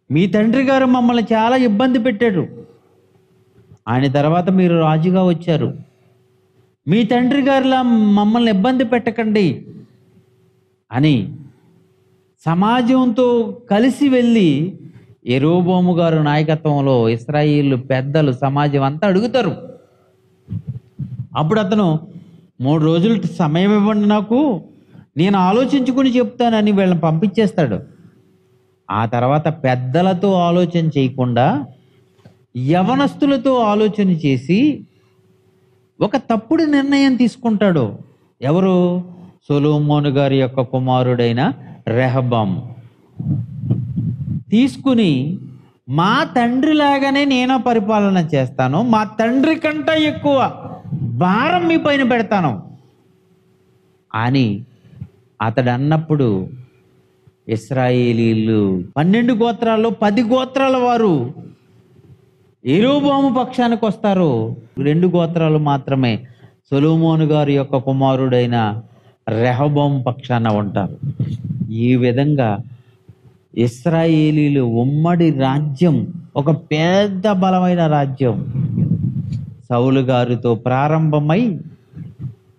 మీ తండ్రి గారు మమ్మల్ని చాలా ఇబ్బంది పెట్టాడు, ఆయన తర్వాత మీరు రాజుగా వచ్చారు, మీ తండ్రి గారిలా మమ్మల్ని ఇబ్బంది పెట్టకండి అని సమాజంతో కలిసి వెళ్ళి యెరోబాము గారు నాయకత్వంలో ఇశ్రాయేలు పెద్దలు సమాజం అంతా అడుగుతారు. అప్పుడు అతను 3 రోజులు సమయం ఇవ్వండి, నాకు నేను ఆలోచించుకుని చెప్తానని వీళ్ళని పంపించేస్తాడు. ఆ తర్వాత పెద్దలతో ఆలోచన చేయకుండా యవనస్తులతో ఆలోచన చేసి ఒక తప్పుడు నిర్ణయం తీసుకుంటాడు. ఎవరు? సొలొమోను గారి యొక్క కుమారుడైన రెహబాము. తీసుకుని మా తండ్రి లాగానే నేను పరిపాలన చేస్తాను, మా తండ్రి కంటే ఎక్కువ భారం మీ పైన పెడతాను అని అతడు అన్నప్పుడు ఇశ్రాయేలీలు 12 గోత్రాల్లో 10 గోత్రాల వారు యెరోబాము పక్షానికి వస్తారు. 2 గోత్రాలు మాత్రమే సొలొమోను గారి యొక్క కుమారుడైన రెహబాము పక్షాన ఉంటారు. ఈ విధంగా ఇశ్రాయేలీలు ఉమ్మడి రాజ్యం, ఒక పెద్ద బలమైన రాజ్యం సౌలు గారితో ప్రారంభమై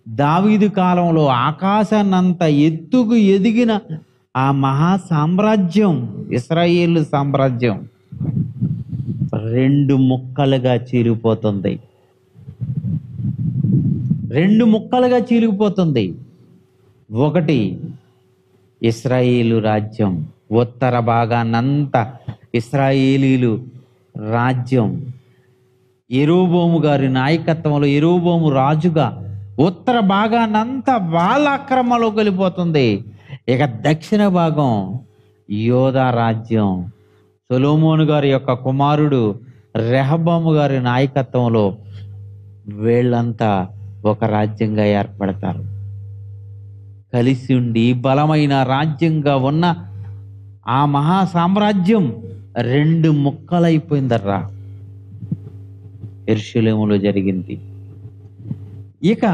దావీదు కాలంలో ఆకాశాన్నంత ఎత్తుకు ఎదిగిన ఆ మహా సామ్రాజ్యం ఇశ్రాయేలు సామ్రాజ్యం 2 ముక్కలుగా చీలిపోతుంది. 2 ముక్కలుగా చీలిపోతుంది. ఒకటి ఇశ్రాయేలు రాజ్యం, ఉత్తర భాగానంతా ఇశ్రాయేలీలు రాజ్యం. యెరోబాము గారి నాయకత్వంలో యెరోబాము రాజుగా ఉత్తర భాగానంతా వాళ్ళ ఆక్రమణలోకి వెళ్ళిపోతుంది. ఇక దక్షిణ భాగం యోధా రాజ్యం, సొలొమోను గారి యొక్క కుమారుడు రెహబాము గారి నాయకత్వంలో వీళ్ళంతా ఒక రాజ్యంగా ఏర్పడతారు. కలిసి ఉండి బలమైన రాజ్యంగా ఉన్న ఆ మహా సామ్రాజ్యం 2 ముక్కలైపోయిందర్రా. యెరూషలేములో జరిగింది. ఇక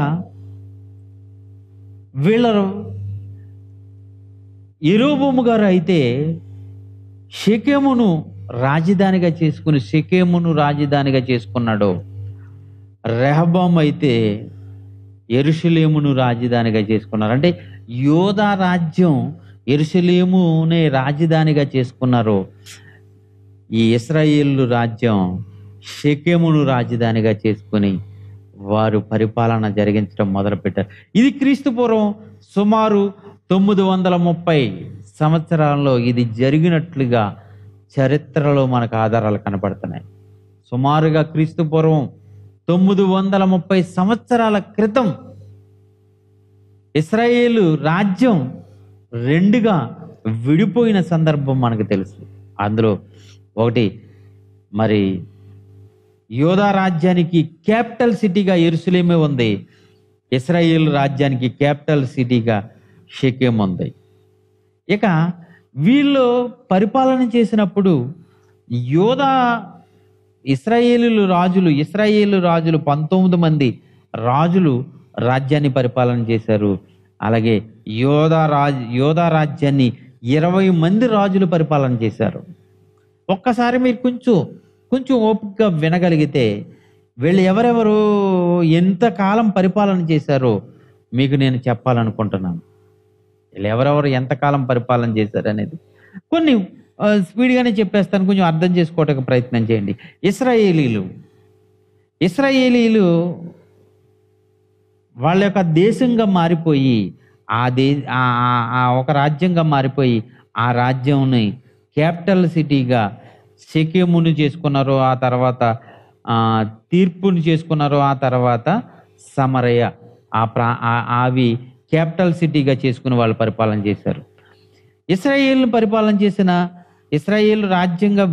వీళ్ళరు యెరోబాము గారు అయితే షెకెమును రాజధానిగా చేసుకున్నాడు. రెహబాము అయితే యెరూషలేమును రాజధానిగా చేసుకున్నారు. అంటే యోధా రాజ్యం యెరూషలేమునే రాజధానిగా చేసుకున్నారు. ఈ ఇశ్రాయేలు రాజ్యం షెకెమును రాజధానిగా చేసుకుని వారు పరిపాలన జరిగించడం మొదలుపెట్టారు. ఇది క్రీస్తు పూర్వం సుమారు 930 సంవత్సరాల్లో ఇది జరిగినట్లుగా చరిత్రలో మనకు ఆధారాలు కనపడుతున్నాయి. సుమారుగా క్రీస్తు పూర్వం 930 సంవత్సరాల క్రితం ఇశ్రాయేలు రాజ్యం రెండుగా విడిపోయిన సందర్భం మనకు తెలుసు. అందులో ఒకటి మరి యోధా రాజ్యానికి క్యాపిటల్ సిటీగా యెరూషలేమే ఉంది. ఇశ్రాయేలు రాజ్యానికి క్యాపిటల్ సిటీగా షెకెం ఉంది. ఇక వీళ్ళు పరిపాలన చేసినప్పుడు యోధా ఇశ్రాయేలు రాజులు 19 మంది రాజులు రాజ్యాన్ని పరిపాలన చేశారు. అలాగే యోధా రాజ్యాన్ని 20 మంది రాజులు పరిపాలన చేశారు. ఒక్కసారి మీరు కొంచెం ఓపికగా వినగలిగితే వీళ్ళు ఎవరెవరు ఎంతకాలం పరిపాలన చేశారో మీకు నేను చెప్పాలనుకుంటున్నాను. వీళ్ళు ఎవరెవరు ఎంతకాలం పరిపాలన చేశారు అనేది కొన్ని స్పీడ్గానే చెప్పేస్తాను, కొంచెం అర్థం చేసుకోవడానికి ప్రయత్నం చేయండి. ఇశ్రాయేలీలు వాళ్ళ యొక్క దేశంగా మారిపోయి ఒక రాజ్యంగా మారిపోయి ఆ రాజ్యంని క్యాపిటల్ సిటీగా షెకెమును చేసుకున్నారు. ఆ తర్వాత తీర్పుని చేసుకున్నారు. ఆ తర్వాత సమరయ అవి క్యాపిటల్ సిటీగా చేసుకుని వాళ్ళు పరిపాలన చేశారు. ఇశ్రాయేలు రాజ్యంగా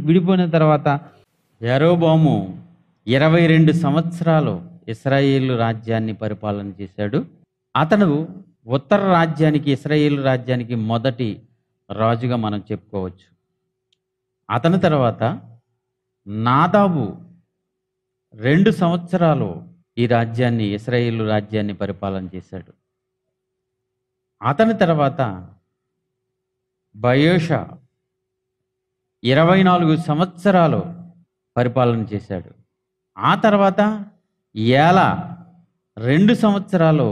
విడిపోయిన తర్వాత యెరోబోము 22 సంవత్సరాలు ఇశ్రాయేలు రాజ్యాన్ని పరిపాలన చేశాడు. అతను ఉత్తర రాజ్యానికి ఇశ్రాయేలు రాజ్యానికి మొదటి రాజుగా మనం చెప్పుకోవచ్చు. అతని తర్వాత నాదాబు 2 సంవత్సరాలు ఈ రాజ్యాన్ని ఇశ్రాయేలు రాజ్యాన్ని పరిపాలన చేశాడు. అతని తర్వాత బయోషా 24 సంవత్సరాలు పరిపాలన చేశాడు. ఆ తర్వాత ఏలా 2 సంవత్సరాలు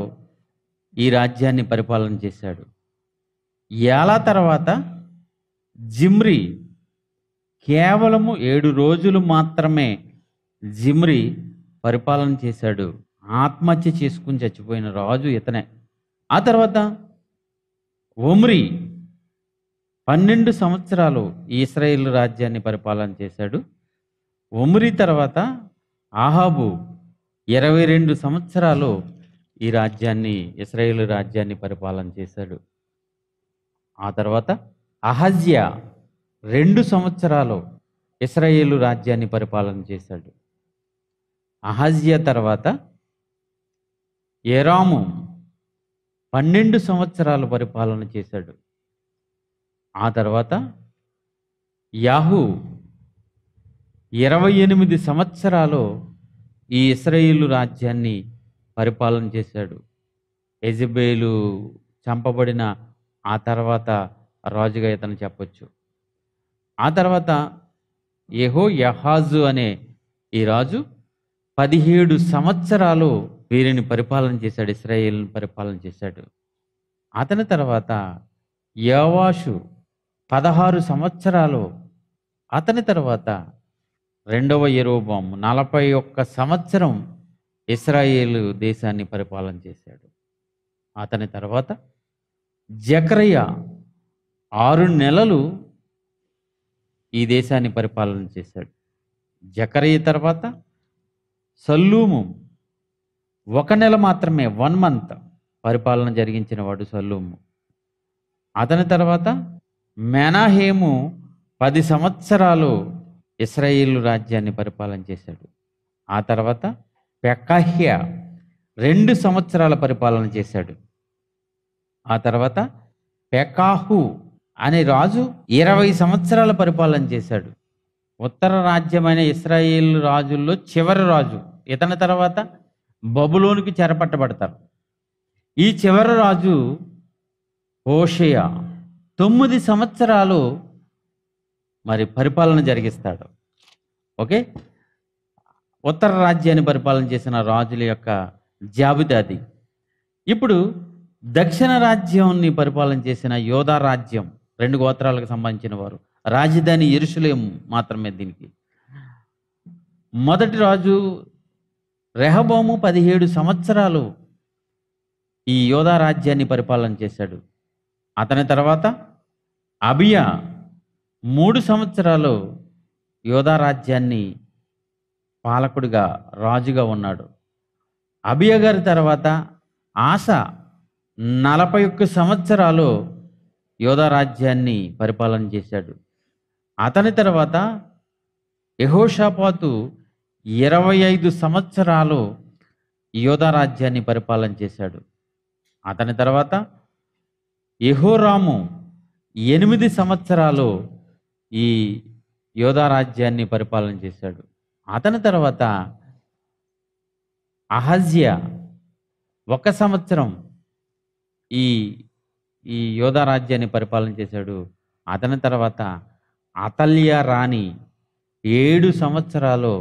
ఈ రాజ్యాన్ని పరిపాలన చేశాడు. ఏలా తర్వాత జిమ్రీ కేవలము 7 రోజులు మాత్రమే జిమ్రీ పరిపాలన చేశాడు. ఆత్మహత్య చేసుకుని చచ్చిపోయిన రాజు ఇతనే. ఆ తర్వాత ఒమ్రీ 12 సంవత్సరాలు ఇశ్రాయేలు రాజ్యాన్ని పరిపాలన చేశాడు. ఒమ్రీ తర్వాత ఆహాబు 22 సంవత్సరాలు ఈ ఇశ్రాయేలు రాజ్యాన్ని పరిపాలన చేశాడు. ఆ తర్వాత అహజ్యా 2 సంవత్సరాలు ఇశ్రాయేలు రాజ్యాన్ని పరిపాలన చేశాడు. అహజ్యా తర్వాత యోరాము 12 సంవత్సరాలు పరిపాలన చేశాడు. ఆ తర్వాత యాహూ 28 సంవత్సరాలు ఈ ఇశ్రాయేలు రాజ్యాన్ని పరిపాలన చేశాడు. యెజెబెలు చంపబడిన ఆ తర్వాత రాజుగా ఇతను చెప్పొచ్చు. ఆ తర్వాత యెహోయాహాజు అనే ఈ రాజు 17 సంవత్సరాలు వీరిని పరిపాలన చేశాడు, ఇశ్రాయేలుని పరిపాలన చేశాడు. అతని తర్వాత యోవాషు 16 సంవత్సరాలు. అతని తర్వాత రెండవ యెరోబోము 41 సంవత్సరం ఇశ్రాయేలు దేశాన్ని పరిపాలన చేశాడు. అతని తర్వాత జకర్యా 6 నెలలు ఈ దేశాన్ని పరిపాలన చేశాడు. జకర్యా తర్వాత సల్లూము 1 నెల మాత్రమే 1 మంత్ పరిపాలన జరిగించిన వాడు సల్లూము. అతని తర్వాత మెనాహేము 10 సంవత్సరాలు ఇశ్రాయేలు రాజ్యాన్ని పరిపాలన చేశాడు. ఆ తర్వాత పెకహ్యా 2 సంవత్సరాల పరిపాలన చేశాడు. ఆ తర్వాత పెకాహు అనే రాజు 20 సంవత్సరాల పరిపాలన చేశాడు. ఉత్తర రాజ్యమైన ఇశ్రాయేలు రాజుల్లో చివరి రాజు. ఇతని తర్వాత బబులోనికి చెరపట్టబడతారు. ఈ చివరి రాజు హోషేయ 9 సంవత్సరాలు మరి పరిపాలన జరిగిస్తాడు. ఓకే, ఉత్తర రాజ్యాన్ని పరిపాలన చేసిన రాజుల యొక్క జాబితాది. ఇప్పుడు దక్షిణ రాజ్యాన్ని పరిపాలన చేసిన యోధా రాజ్యం 2 గోత్రాలకు సంబంధించిన వారు. రాజధాని యెరూషలేము మాత్రమే దీనికి. మొదటి రాజు రెహబోము 17 సంవత్సరాలు ఈ యోధా రాజ్యాన్ని పరిపాలన చేశాడు. అతని తర్వాత అబియా 3 సంవత్సరాలు యోధా రాజ్యాన్ని పాలకుడిగా రాజుగా ఉన్నాడు. అబియా గారి తర్వాత ఆస 41 సంవత్సరాలు యోధా రాజ్యాన్ని పరిపాలన చేశాడు. అతని తర్వాత యెహోషాపాతు 25 సంవత్సరాలు యోధా రాజ్యాన్ని పరిపాలన చేశాడు. అతని తర్వాత యెహోరాము 8 సంవత్సరాలు ఈ యోధా రాజ్యాన్ని పరిపాలన చేశాడు. అతని తర్వాత అహజ్యా 1 సంవత్సరం ఈ ఈ యోధా రాజ్యాన్ని పరిపాలన చేశాడు. అతని తర్వాత అతల్యా రాణి 7 సంవత్సరాలు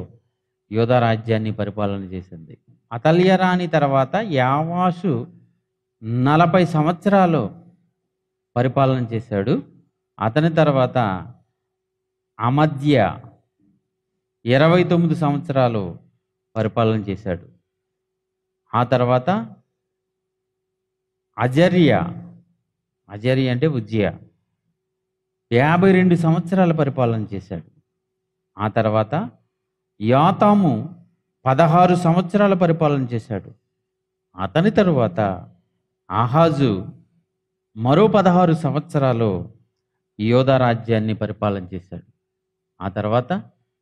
యోధా రాజ్యాన్ని పరిపాలన చేసింది. అతల్యా రాణి తర్వాత యావాషు 40 సంవత్సరాలు పరిపాలన చేశాడు. అతని తర్వాత అమధ్య 29 సంవత్సరాలు పరిపాలన చేశాడు. ఆ తర్వాత అజర్యా అంటే ఉజ్జియా 52 సంవత్సరాల పరిపాలన చేశాడు. ఆ తర్వాత యోతాము 16 సంవత్సరాల పరిపాలన చేశాడు. అతని తరువాత ఆహాజు మరో 16 సంవత్సరాలు యోధా రాజ్యాన్ని పరిపాలన చేశాడు. ఆ తర్వాత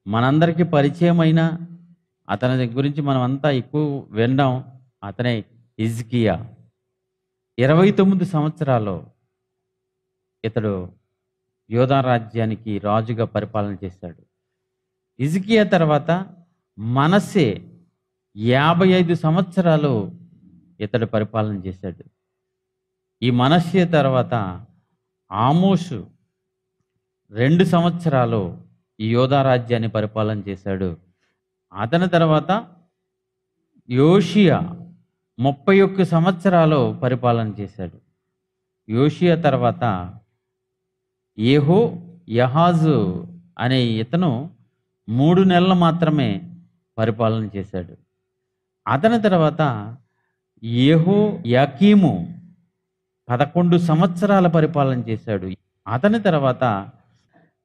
మనందరికీ పరిచయమైన అతని గురించి మనం అంతా ఎక్కువ విన్నాం. అతనే హిజ్కియా 29 సంవత్సరాలు ఇతడు యోధా రాజ్యానికి రాజుగా పరిపాలన చేశాడు. హిజ్కియా తర్వాత మనస్సే 55 సంవత్సరాలు ఇతడు పరిపాలన చేశాడు. ఈ మనస్సే తర్వాత ఆమోసు 2 సంవత్సరాలు ఈ యోధా రాజ్యాన్ని పరిపాలన చేశాడు. అతని తర్వాత యోషియా 31 సంవత్సరాలు పరిపాలన చేశాడు. యోషియా తర్వాత యహాజు అనే ఇతను 3 నెలలు మాత్రమే పరిపాలన చేశాడు. అతని తర్వాత యెహోయాకీము 11 సంవత్సరాల పరిపాలన చేశాడు. అతని తర్వాత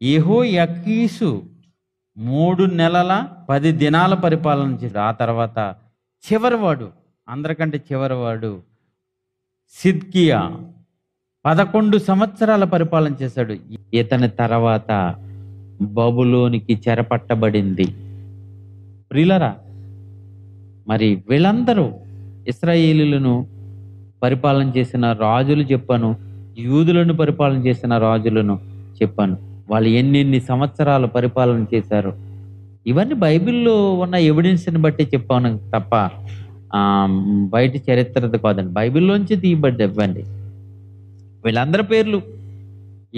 యెహోయాకీషు 3 నెలల 10 దినాల పరిపాలన చేశాడు. ఆ తర్వాత చివరివాడు, అందరికంటే చివరివాడు సిద్కియా 11 సంవత్సరాల పరిపాలన చేశాడు. ఇతని తర్వాత బబులోనికి చెరపట్టబడింది. ప్రియులరా, మరి వీళ్ళందరూ ఇశ్రాయేలీయులను పరిపాలన చేసిన రాజులు చెప్పాను, యూదులను పరిపాలన చేసిన రాజులను చెప్పాను. వాళ్ళు ఎన్నెన్ని సంవత్సరాలు పరిపాలన చేశారు ఇవన్నీ బైబిల్లో ఉన్న ఎవిడెన్స్ని బట్టి చెప్పాను తప్ప బయట చరిత్రది కాదండి. బైబిల్లోంచి తీయబడ్డ ఇవ్వండి. వీళ్ళందరి పేర్లు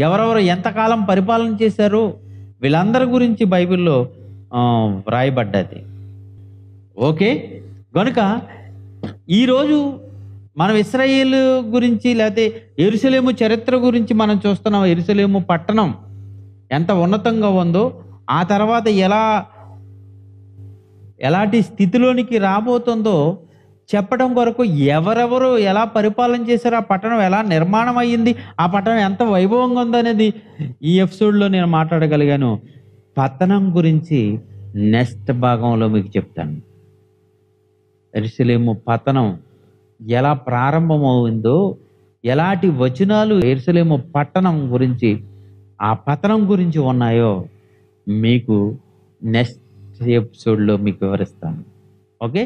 ఎవరెవరు ఎంతకాలం పరిపాలన చేశారో వీళ్ళందరి గురించి బైబిల్లో వ్రాయబడ్డది. ఓకే, కనుక ఈరోజు మనం ఇశ్రాయేలు గురించి లేకపోతే యెరూషలేము చరిత్ర గురించి మనం చూస్తున్నాం. యెరూషలేము పట్టణం ఎంత ఉన్నతంగా ఉందో, ఆ తర్వాత ఎలాంటి స్థితిలోనికి రాబోతుందో చెప్పడం కొరకు ఎవరెవరు ఎలా పరిపాలన చేశారో, ఆ పట్టణం ఎలా నిర్మాణం అయ్యింది, ఆ పట్టణం ఎంత వైభవంగా ఉందనేది ఈ ఎపిసోడ్లో నేను మాట్లాడగలిగాను. పట్టణం గురించి నెక్స్ట్ భాగంలో మీకు చెప్తాను. యెరూషలేము పతనం ఎలా ప్రారంభమైందో, ఎలాంటి వచనాలు యెరూషలేము పట్టణం గురించి, ఆ పతనం గురించి ఉన్నాయో మీకు నెక్స్ట్ ఎపిసోడ్లో మీకు వివరిస్తాను. ఓకే.